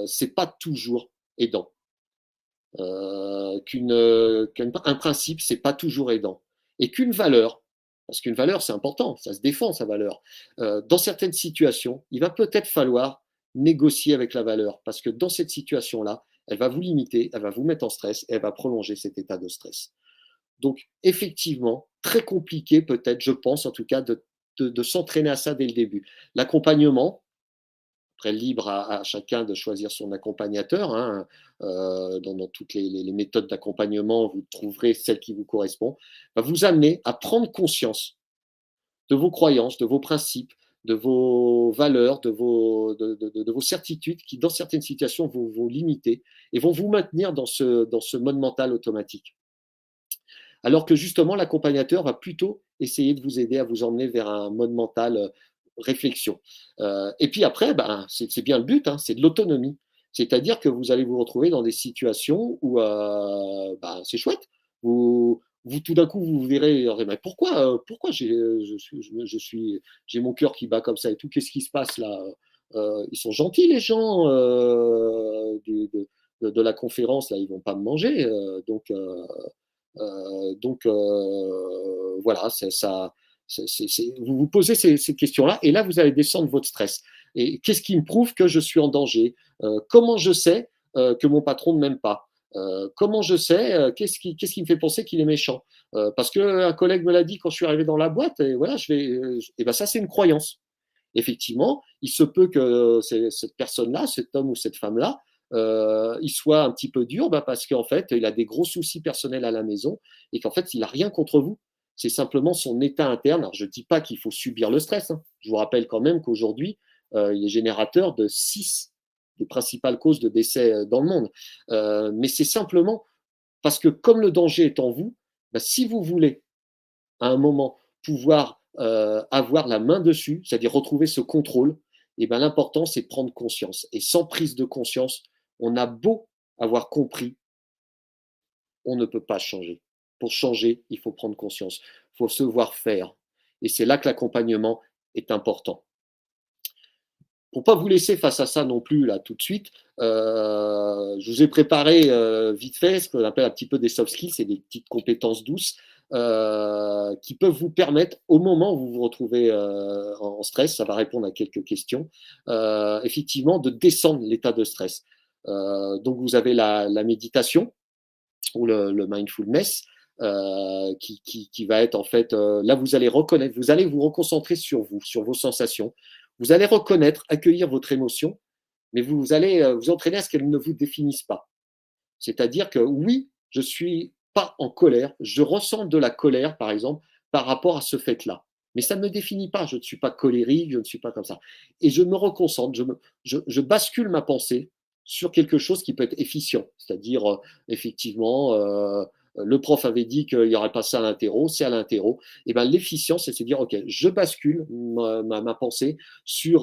c'est pas toujours aidant. Qu'un principe, c'est pas toujours aidant. Et qu'une valeur, parce qu'une valeur, c'est important, ça se défend sa valeur. Dans certaines situations, il va peut-être falloir négocier avec la valeur, parce que dans cette situation-là, elle va vous limiter, elle va vous mettre en stress, et elle va prolonger cet état de stress. Donc, effectivement, très compliqué peut-être, je pense en tout cas, de s'entraîner à ça dès le début. L'accompagnement, Après, libre à chacun de choisir son accompagnateur. Hein. Dans toutes les méthodes d'accompagnement, vous trouverez celle qui vous correspond. Va vous amener à prendre conscience de vos croyances, de vos principes, de vos valeurs, de vos certitudes qui, dans certaines situations, vont vous limiter et vont vous maintenir dans ce mode mental automatique. Alors que justement, l'accompagnateur va plutôt essayer de vous aider à vous emmener vers un mode mental réflexion. Et puis après, ben, c'est bien le but, hein, c'est de l'autonomie. C'est-à-dire que vous allez vous retrouver dans des situations où ben, c'est chouette. Vous tout d'un coup, vous verrez, mais pourquoi j'ai mon cœur qui bat comme ça et tout, qu'est-ce qui se passe là? Ils sont gentils, les gens de la conférence, là, ils vont pas me manger. Voilà, ça, vous vous posez ces questions-là, et là, vous allez descendre votre stress. Et qu'est-ce qui me prouve que je suis en danger? Comment je sais que mon patron ne m'aime pas? Comment je sais qu'est-ce qui me fait penser qu'il est méchant? Parce qu'un collègue me l'a dit quand je suis arrivé dans la boîte, et voilà, et ben ça, c'est une croyance. Effectivement, il se peut que cette personne-là, cet homme ou cette femme-là, il soit un petit peu dur parce qu'en fait, il a des gros soucis personnels à la maison et qu'en fait, il n'a rien contre vous. C'est simplement son état interne. Alors, je ne dis pas qu'il faut subir le stress. Hein. Je vous rappelle quand même qu'aujourd'hui, il est générateur de 6 des principales causes de décès dans le monde. Mais c'est simplement parce que comme le danger est en vous, si vous voulez à un moment pouvoir avoir la main dessus, c'est-à-dire retrouver ce contrôle, et ben l'important c'est de prendre conscience. Et sans prise de conscience, on a beau avoir compris, on ne peut pas changer. Pour changer, il faut prendre conscience, il faut se voir faire. Et c'est là que l'accompagnement est important. Pour ne pas vous laisser face à ça non plus là tout de suite, je vous ai préparé vite fait ce qu'on appelle un petit peu des soft skills, c'est des petites compétences douces qui peuvent vous permettre, au moment où vous vous retrouvez en stress, ça va répondre à quelques questions, effectivement de descendre l'état de stress. Donc vous avez la méditation ou le mindfulness. Qui va être en fait, là vous allez reconnaître, vous allez vous reconcentrer sur vous, sur vos sensations. Vous allez reconnaître, accueillir votre émotion, mais vous allez vous entraîner à ce qu'elle ne vous définisse pas. C'est-à-dire que oui, je ne suis pas en colère, je ressens de la colère, par exemple, par rapport à ce fait-là. Mais ça ne me définit pas, je ne suis pas colérique, je ne suis pas comme ça. Et je me reconcentre, je bascule ma pensée sur quelque chose qui peut être efficient. C'est-à-dire, effectivement, le prof avait dit qu'il n'y aurait pas ça à l'interro, c'est à l'interro. Et ben l'efficience, c'est de se dire, ok, je bascule ma pensée sur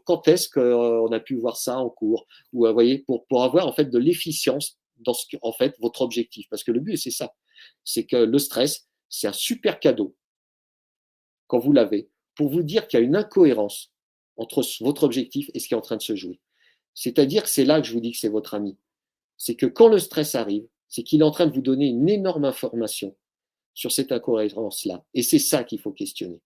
quand est-ce qu'on a pu voir ça en cours, ou voyez, pour avoir en fait de l'efficience dans ce que, en fait, votre objectif. Parce que le but, c'est ça, c'est que le stress, c'est un super cadeau quand vous l'avez pour vous dire qu'il y a une incohérence entre votre objectif et ce qui est en train de se jouer. C'est-à-dire que c'est là que je vous dis que c'est votre ami. C'est que quand le stress arrive, c'est qu'il est en train de vous donner une énorme information sur cette incohérence-là. Et c'est ça qu'il faut questionner.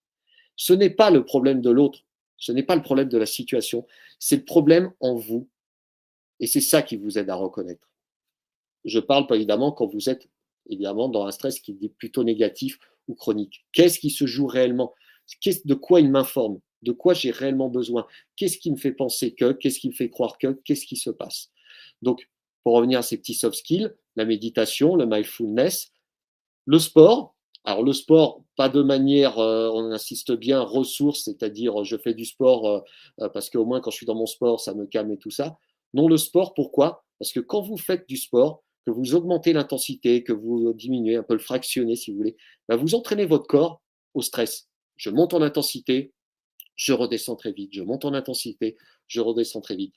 Ce n'est pas le problème de l'autre, ce n'est pas le problème de la situation, c'est le problème en vous. Et c'est ça qui vous aide à reconnaître. Je parle pas évidemment quand vous êtes évidemment dans un stress qui est plutôt négatif ou chronique. Qu'est-ce qui se joue réellement? De quoi il m'informe? De quoi j'ai réellement besoin? Qu'est-ce qui me fait penser que? Qu'est-ce qui me fait croire que? Qu'est-ce qui se passe? Donc, pour revenir à ces petits soft skills, la méditation, le mindfulness, le sport. Alors le sport, pas de manière, on insiste bien, ressource, c'est-à-dire je fais du sport parce qu'au moins quand je suis dans mon sport, ça me calme et tout ça. Non, le sport, pourquoi? Parce que quand vous faites du sport, que vous augmentez l'intensité, que vous diminuez un peu le fractionné si vous voulez, ben vous entraînez votre corps au stress. Je monte en intensité, je redescends très vite. Je monte en intensité, je redescends très vite.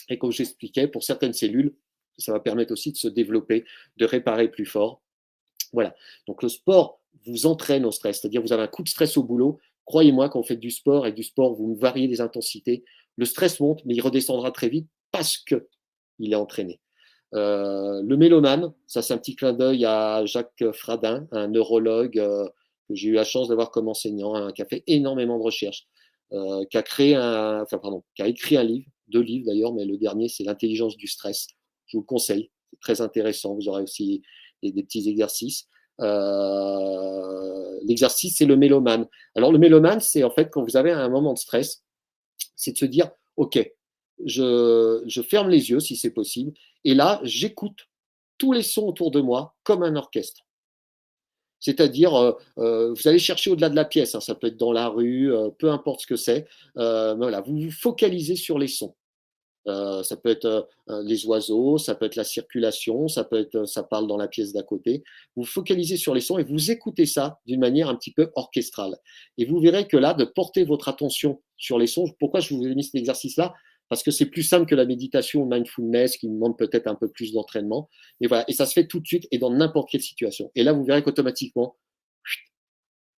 Et comme j'expliquais, pour certaines cellules, ça va permettre aussi de se développer, de réparer plus fort. Voilà. Donc le sport vous entraîne au stress, c'est-à-dire vous avez un coup de stress au boulot. Croyez-moi, quand vous faites du sport et du sport, vous variez les intensités. Le stress monte, mais il redescendra très vite parce que il est entraîné. Le mélomane, ça c'est un petit clin d'œil à Jacques Fradin, un neurologue que j'ai eu la chance d'avoir comme enseignant, hein, qui a fait énormément de recherches, qui a qui a écrit un livre, 2 livres d'ailleurs, mais le dernier c'est L'intelligence du stress. Je vous le conseille, c'est très intéressant. Vous aurez aussi des petits exercices. L'exercice, c'est le mélomane. Alors le mélomane, c'est en fait quand vous avez un moment de stress, c'est de se dire, OK, je ferme les yeux si c'est possible, et là, j'écoute tous les sons autour de moi comme un orchestre. C'est-à-dire, vous allez chercher au-delà de la pièce, hein, ça peut être dans la rue, peu importe ce que c'est. Voilà, vous vous focalisez sur les sons. Ça peut être les oiseaux, ça peut être la circulation, ça peut être, ça parle dans la pièce d'à côté. Vous focalisez sur les sons et vous écoutez ça d'une manière un petit peu orchestrale. Et vous verrez que là, de porter votre attention sur les sons, pourquoi je vous ai mis cet exercice-là? Parce que c'est plus simple que la méditation ou mindfulness qui demande peut-être un peu plus d'entraînement. Et voilà, et ça se fait tout de suite et dans n'importe quelle situation. Et là, vous verrez qu'automatiquement,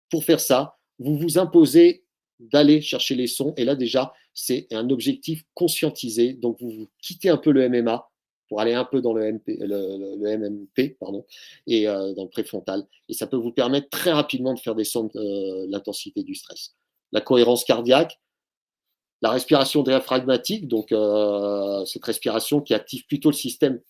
pour faire ça, vous vous imposez d'aller chercher les sons. Et là, déjà, c'est un objectif conscientisé. Donc, vous quittez un peu le MMA pour aller un peu dans le MMP, pardon, et dans le préfrontal. Et ça peut vous permettre très rapidement de faire descendre l'intensité du stress. La cohérence cardiaque, la respiration diaphragmatique, donc cette respiration qui active plutôt le système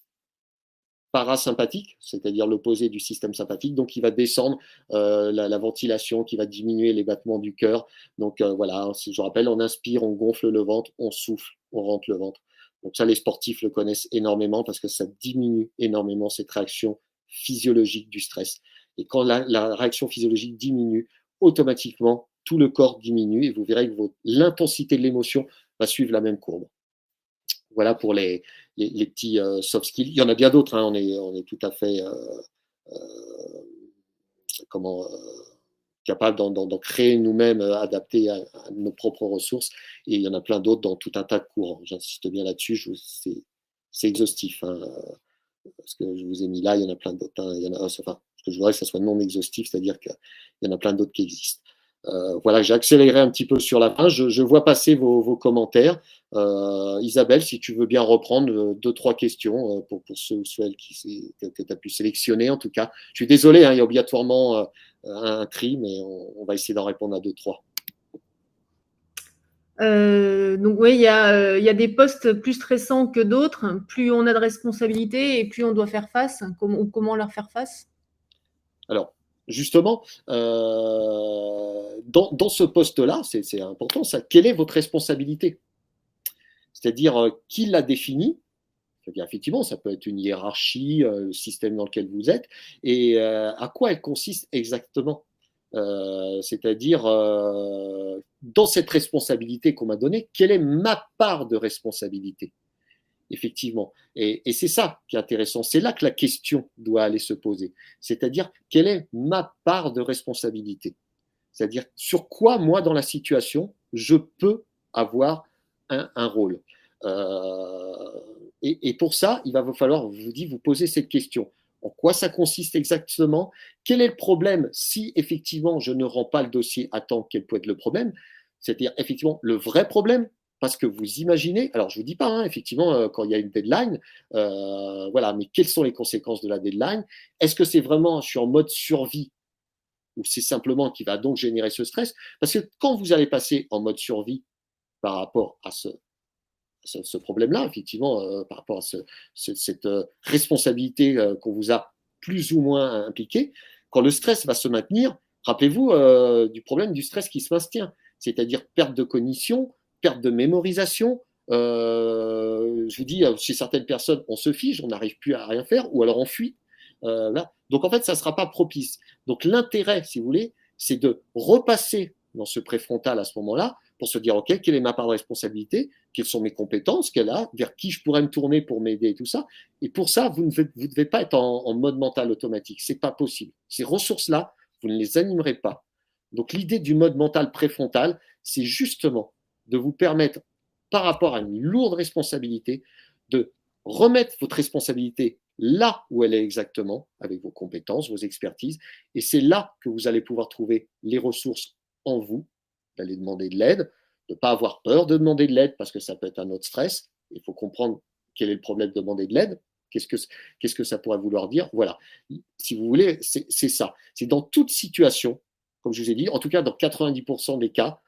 parasympathique, c'est-à-dire l'opposé du système sympathique, donc qui va descendre la ventilation, qui va diminuer les battements du cœur. Donc voilà, si je rappelle, on inspire, on gonfle le ventre, on souffle, on rentre le ventre. Donc ça, les sportifs le connaissent énormément parce que ça diminue énormément cette réaction physiologique du stress. Et quand la réaction physiologique diminue, automatiquement, tout le corps diminue et vous verrez que l'intensité de l'émotion va suivre la même courbe. Voilà pour les petits soft skills. Il y en a bien d'autres, hein. On est tout à fait capable d'en créer nous-mêmes, adapté à nos propres ressources. Et il y en a plein d'autres dans tout un tas de cours. J'insiste bien là-dessus, c'est exhaustif. Hein. Ce que je vous ai mis là, il y en a plein d'autres. Hein. Il y en a, enfin, ce que je voudrais que ça soit non exhaustif, c'est-à-dire qu'il y en a plein d'autres qui existent. Voilà, j'ai accéléré un petit peu sur la fin. Je vois passer vos commentaires. Isabelle, si tu veux bien reprendre deux, trois questions pour ceux ou celles que tu as pu sélectionner, en tout cas. Je suis désolé, hein, il y a obligatoirement un tri, mais on va essayer d'en répondre à deux, trois. Donc oui, il y a des postes plus stressants que d'autres. Plus on a de responsabilités et plus on doit faire face. Comment leur faire face? Alors, justement, dans ce poste-là, c'est important, ça, quelle est votre responsabilité? C'est-à-dire, qui l'a défini? C'est-à-dire, effectivement, ça peut être une hiérarchie, le système dans lequel vous êtes, et à quoi elle consiste exactement? C'est-à-dire, dans cette responsabilité qu'on m'a donnée, quelle est ma part de responsabilité? Effectivement. Et c'est ça qui est intéressant. C'est là que la question doit aller se poser. C'est-à-dire, quelle est ma part de responsabilité? C'est-à-dire, sur quoi, moi, dans la situation, je peux avoir un rôle. Et pour ça, il va vous falloir, vous poser cette question. En quoi ça consiste exactement? Quel est le problème si effectivement je ne rends pas le dossier à temps? Quel peut être le problème? C'est-à-dire effectivement le vrai problème, parce que vous imaginez, alors je ne vous dis pas, hein, effectivement, quand il y a une deadline, voilà, mais quelles sont les conséquences de la deadline? Est-ce que c'est vraiment, je suis en mode survie, ou c'est simplement qui va donc générer ce stress? Parce que quand vous allez passer en mode survie par rapport à ce problème-là, effectivement, par rapport à cette responsabilité qu'on vous a plus ou moins impliquée, quand le stress va se maintenir, rappelez-vous du problème du stress qui se maintient, c'est-à-dire perte de cognition, perte de mémorisation. Je vous dis, chez certaines personnes, on se fige, on n'arrive plus à rien faire, ou alors on fuit. Là. Donc en fait, ça ne sera pas propice. Donc l'intérêt, si vous voulez, c'est de repasser dans ce préfrontal à ce moment-là pour se dire, OK, quelle est ma part de responsabilité? Quelles sont mes compétences qu'elle a? Vers qui je pourrais me tourner pour m'aider et tout ça? Et pour ça, vous ne devez pas être en mode mental automatique. C'est pas possible. Ces ressources-là, vous ne les animerez pas. Donc l'idée du mode mental préfrontal, c'est justement de vous permettre, par rapport à une lourde responsabilité, de remettre votre responsabilité là où elle est exactement, avec vos compétences, vos expertises, et c'est là que vous allez pouvoir trouver les ressources en vous, d'aller demander de l'aide, de ne pas avoir peur de demander de l'aide parce que ça peut être un autre stress. Il faut comprendre quel est le problème de demander de l'aide. Qu'est-ce que ça pourrait vouloir dire? Voilà. Si vous voulez, c'est ça. C'est dans toute situation, comme je vous ai dit, en tout cas dans 90% des cas,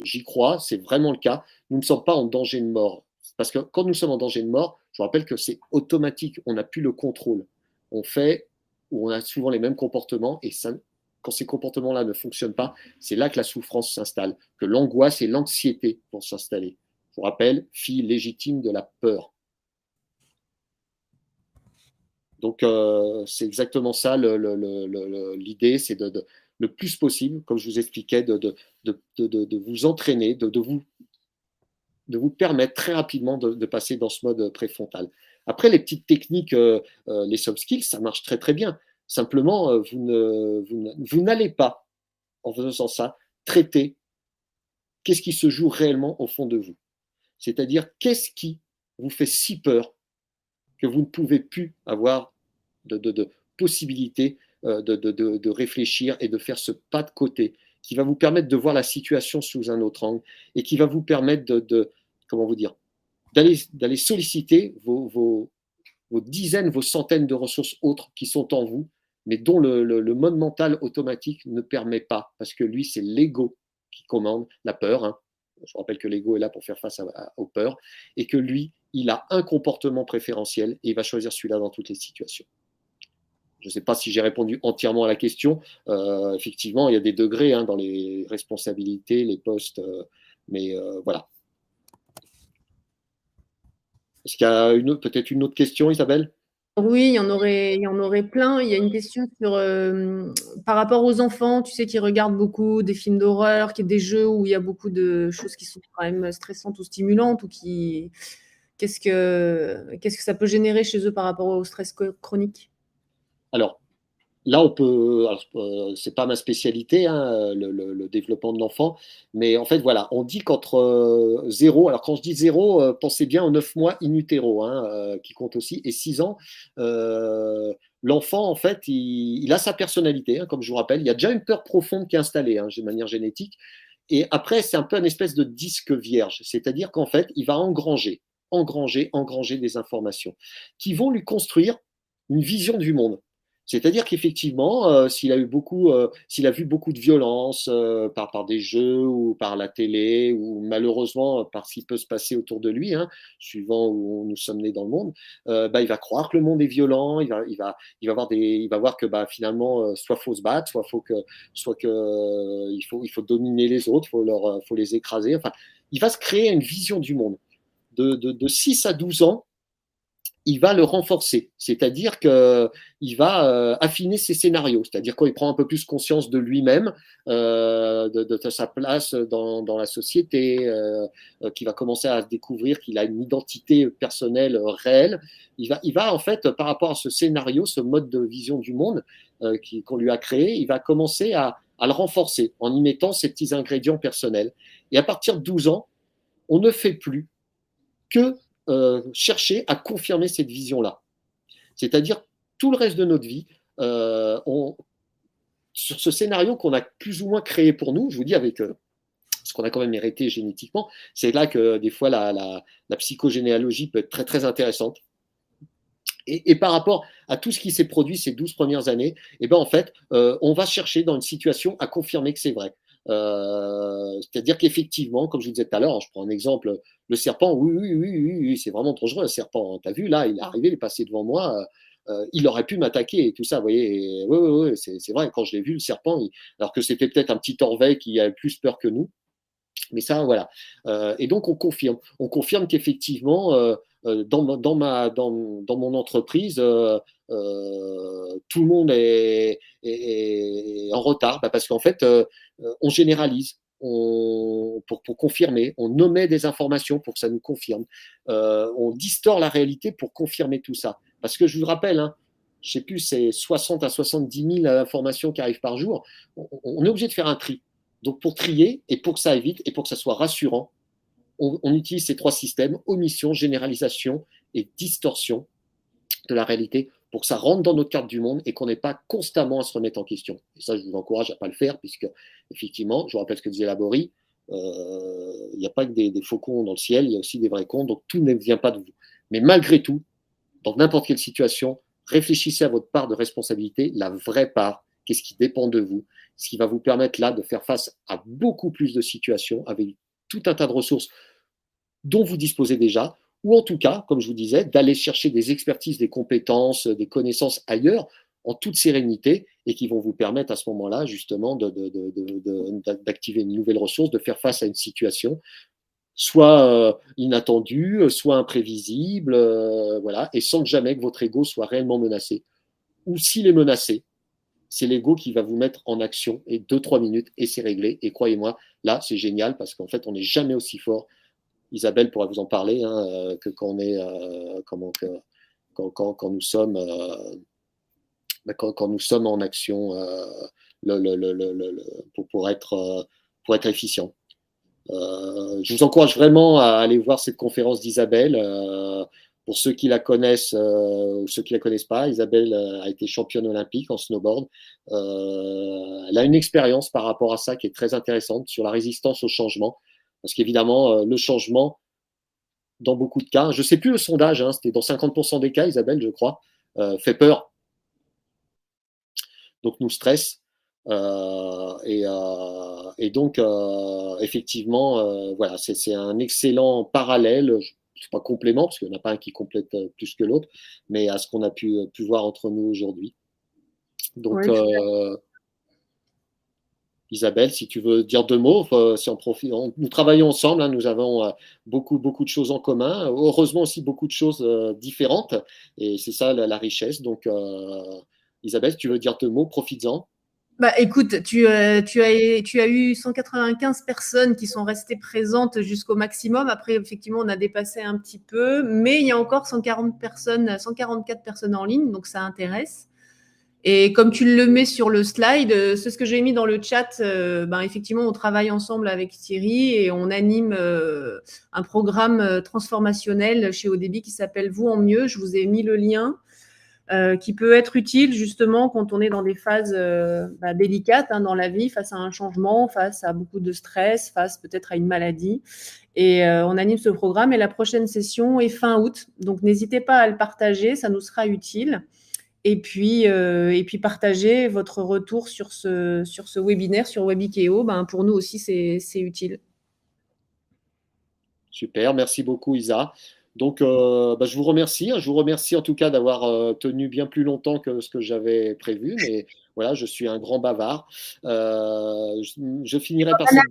j'y crois, c'est vraiment le cas, nous ne sommes pas en danger de mort. Parce que quand nous sommes en danger de mort, je vous rappelle que c'est automatique, on n'a plus le contrôle. On fait, ou on a souvent les mêmes comportements, et ça, quand ces comportements-là ne fonctionnent pas, c'est là que la souffrance s'installe, que l'angoisse et l'anxiété vont s'installer. Je vous rappelle, fille légitime de la peur. Donc, c'est exactement ça l'idée, c'est le plus possible, comme je vous expliquais, de vous entraîner, de vous permettre très rapidement de passer dans ce mode préfrontal. Après, les petites techniques, les soft skills, ça marche très très bien. Simplement, vous n'allez pas, en faisant ça, traiter qu'est-ce qui se joue réellement au fond de vous. C'est-à-dire, qu'est-ce qui vous fait si peur que vous ne pouvez plus avoir de possibilité de réfléchir et de faire ce pas de côté qui va vous permettre de voir la situation sous un autre angle et qui va vous permettre comment vous dire, d'aller solliciter vos dizaines, vos centaines de ressources autres qui sont en vous, mais dont le mode mental automatique ne permet pas, parce que lui, c'est l'ego qui commande, la peur. Hein. Je rappelle que l'ego est là pour faire face aux peurs, et que lui, il a un comportement préférentiel et il va choisir celui-là dans toutes les situations. Je ne sais pas si j'ai répondu entièrement à la question. Effectivement, il y a des degrés hein, dans les responsabilités, les postes, mais voilà. Est-ce qu'il y a peut-être une autre question, Isabelle? Oui, il y en aurait plein. Il y a une question sur, par rapport aux enfants, tu sais, qui regardent beaucoup des films d'horreur, des jeux où il y a beaucoup de choses qui sont quand même stressantes ou stimulantes, ou qu'est-ce que ça peut générer chez eux par rapport au stress chronique? Alors, là, on peut. C'est pas ma spécialité, hein, le développement de l'enfant, mais en fait, voilà, on dit qu'entre 0, alors quand je dis 0, pensez bien aux 9 mois in utero, hein, qui compte aussi, et 6 ans, l'enfant, en fait, il a sa personnalité, hein, comme je vous rappelle. Il y a déjà une peur profonde qui est installée, hein, de manière génétique. Et après, c'est un peu une espèce de disque vierge, c'est-à-dire qu'en fait, il va engranger des informations qui vont lui construire une vision du monde. C'est-à-dire qu'effectivement, s'il a vu beaucoup de violence par des jeux ou par la télé ou malheureusement par ce qui peut se passer autour de lui, hein, suivant où nous sommes nés dans le monde, il va croire que le monde est violent, il va voir que finalement, soit faut se battre, soit que il faut dominer les autres, faut les écraser. Enfin, il va se créer une vision du monde. De 6 à 12 ans, il va le renforcer, c'est-à-dire qu'il va affiner ses scénarios, c'est-à-dire quand il prend un peu plus conscience de lui-même, de sa place dans la société, qu'il va commencer à découvrir qu'il a une identité personnelle réelle, il va en fait, par rapport à ce scénario, ce mode de vision du monde qu'on lui a créé, il va commencer à le renforcer en y mettant ces petits ingrédients personnels. Et à partir de 12 ans, on ne fait plus que chercher à confirmer cette vision-là. C'est-à-dire tout le reste de notre vie, sur ce scénario qu'on a plus ou moins créé pour nous, je vous dis avec ce qu'on a quand même hérité génétiquement, c'est là que des fois la psychogénéalogie peut être très très intéressante. Et par rapport à tout ce qui s'est produit ces 12 premières années, et ben en fait, on va chercher dans une situation à confirmer que c'est vrai. C'est-à-dire qu'effectivement, comme je vous disais tout à l'heure, je prends un exemple, le serpent, oui, c'est vraiment dangereux, un serpent. T'as vu, là, il est arrivé, il est passé devant moi, il aurait pu m'attaquer et tout ça, vous voyez. Oui, c'est vrai, quand je l'ai vu, le serpent, alors que c'était peut-être un petit orveil qui avait plus peur que nous. Mais ça, voilà. Et donc, on confirme. On confirme qu'effectivement, dans mon entreprise, tout le monde est en retard parce qu'en fait, on généralise. Pour confirmer, on nommait des informations pour que ça nous confirme. On distord la réalité pour confirmer tout ça. Parce que je vous rappelle, hein, je ne sais plus, c'est 60 à 70 000 informations qui arrivent par jour. On est obligé de faire un tri. Donc, pour trier et pour que ça aille vite et pour que ça soit rassurant, on utilise ces 3 systèmes, omission, généralisation et distorsion de la réalité, pour que ça rentre dans notre carte du monde et qu'on n'ait pas constamment à se remettre en question. Et ça, je vous encourage à ne pas le faire, puisque, effectivement, je vous rappelle ce que disait Laborie, il n'y a pas que des faucons dans le ciel, il y a aussi des vrais cons, donc tout ne vient pas de vous. Mais malgré tout, dans n'importe quelle situation, réfléchissez à votre part de responsabilité, la vraie part, qu'est-ce qui dépend de vous, ce qui va vous permettre là de faire face à beaucoup plus de situations avec tout un tas de ressources dont vous disposez déjà, ou en tout cas, comme je vous disais, d'aller chercher des expertises, des compétences, des connaissances ailleurs, en toute sérénité, et qui vont vous permettre à ce moment-là, justement, d'activer une nouvelle ressource, de faire face à une situation soit inattendue, soit imprévisible, voilà, et sans jamais que votre ego soit réellement menacé. Ou s'il est menacé, c'est l'ego qui va vous mettre en action, et 2-3 minutes, et c'est réglé. Et croyez-moi, là, c'est génial, parce qu'en fait, on n'est jamais aussi fort. Isabelle pourra vous en parler, hein, que quand on est, quand nous sommes, quand nous sommes en action, pour être efficient. Je vous encourage vraiment à aller voir cette conférence d'Isabelle. Pour ceux qui la connaissent ou ceux qui la connaissent pas, Isabelle a été championne olympique en snowboard. Elle a une expérience par rapport à ça qui est très intéressante sur la résistance au changement. Parce qu'évidemment, le changement, dans beaucoup de cas, je ne sais plus le sondage, hein, c'était dans 50% des cas, Isabelle, je crois, fait peur, donc nous stresse. Et donc, effectivement, voilà, c'est un excellent parallèle, c'est pas complément, parce qu'il n'y en a pas un qui complète plus que l'autre, mais à ce qu'on a pu voir entre nous aujourd'hui. Donc, Ouais, Isabelle, si tu veux dire 2 mots, si on profite, nous travaillons ensemble, hein, nous avons beaucoup de choses en commun, heureusement aussi beaucoup de choses différentes, et c'est ça la richesse. Donc, Isabelle, si tu veux dire 2 mots, profites-en. bah, écoute, tu as eu 195 personnes qui sont restées présentes jusqu'au maximum. Après, effectivement, on a dépassé un petit peu, mais il y a encore 140 personnes, 144 personnes en ligne, donc ça intéresse. Et comme tu le mets sur le slide, c'est ce que j'ai mis dans le chat. Ben, effectivement, on travaille ensemble avec Thierry et on anime un programme transformationnel chez Odeby qui s'appelle Vous en mieux. Je vous ai mis le lien. Qui peut être utile justement quand on est dans des phases délicates dans la vie, face à un changement, face à beaucoup de stress, face peut-être à une maladie. Et on anime ce programme et la prochaine session est fin août. Donc n'hésitez pas à le partager, ça nous sera utile. Et puis partagez votre retour sur ce webinaire, sur Webikeo. Ben, pour nous aussi, c'est utile. Super, merci beaucoup Isa. Donc, je vous remercie. Je vous remercie en tout cas d'avoir tenu bien plus longtemps que ce que j'avais prévu, mais voilà, je suis un grand bavard. Je finirai par cette...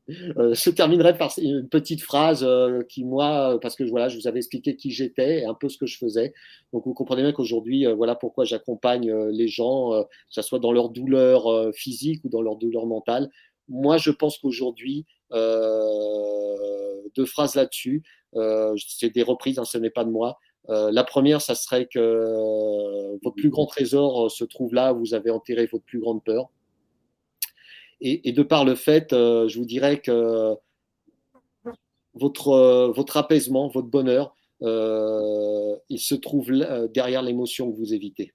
je terminerai par une petite phrase qui, moi, parce que voilà, je vous avais expliqué qui j'étais et un peu ce que je faisais. Donc, vous comprenez bien qu'aujourd'hui, voilà pourquoi j'accompagne les gens, que ce soit dans leur douleur physique ou dans leur douleur mentale. Moi, je pense qu'aujourd'hui, 2 phrases là-dessus, c'est des reprises, hein, ce n'est pas de moi. La première, ça serait que votre plus grand trésor se trouve là où vous avez enterré votre plus grande peur. Et de par le fait, je vous dirais que votre apaisement, votre bonheur, il se trouve derrière l'émotion que vous évitez.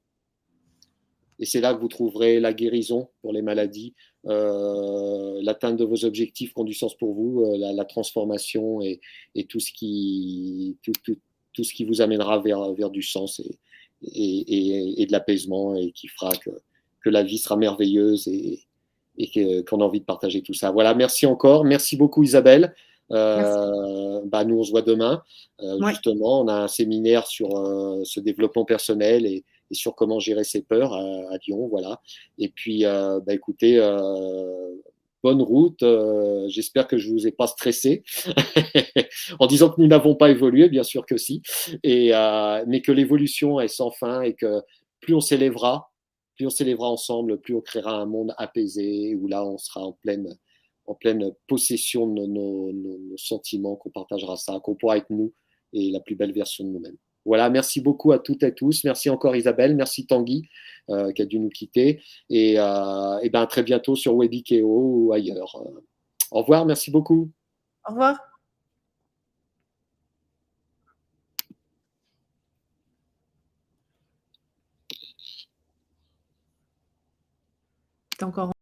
Et c'est là que vous trouverez la guérison pour les maladies, l'atteinte de vos objectifs qui ont du sens pour vous, la transformation et tout ce qui vous amènera vers du sens et de l'apaisement et qui fera que la vie sera merveilleuse et qu'on a envie de partager tout ça. Voilà, merci encore. Merci beaucoup Isabelle. Merci. Nous, on se voit demain. Ouais. Justement, on a un séminaire sur ce développement personnel et sur comment gérer ses peurs à Lyon. Voilà. Et puis, écoutez, bonne route. J'espère que je ne vous ai pas stressé en disant que nous n'avons pas évolué, bien sûr que si, mais que l'évolution est sans fin et que plus on s'élèvera ensemble, plus on créera un monde apaisé où là, on sera en pleine possession de nos sentiments, qu'on partagera ça, qu'on pourra être nous et la plus belle version de nous-mêmes. Voilà, merci beaucoup à toutes et tous. Merci encore Isabelle, merci Tanguy qui a dû nous quitter. Et à très bientôt sur Webikeo ou ailleurs. Au revoir, merci beaucoup. Au revoir. T'es encore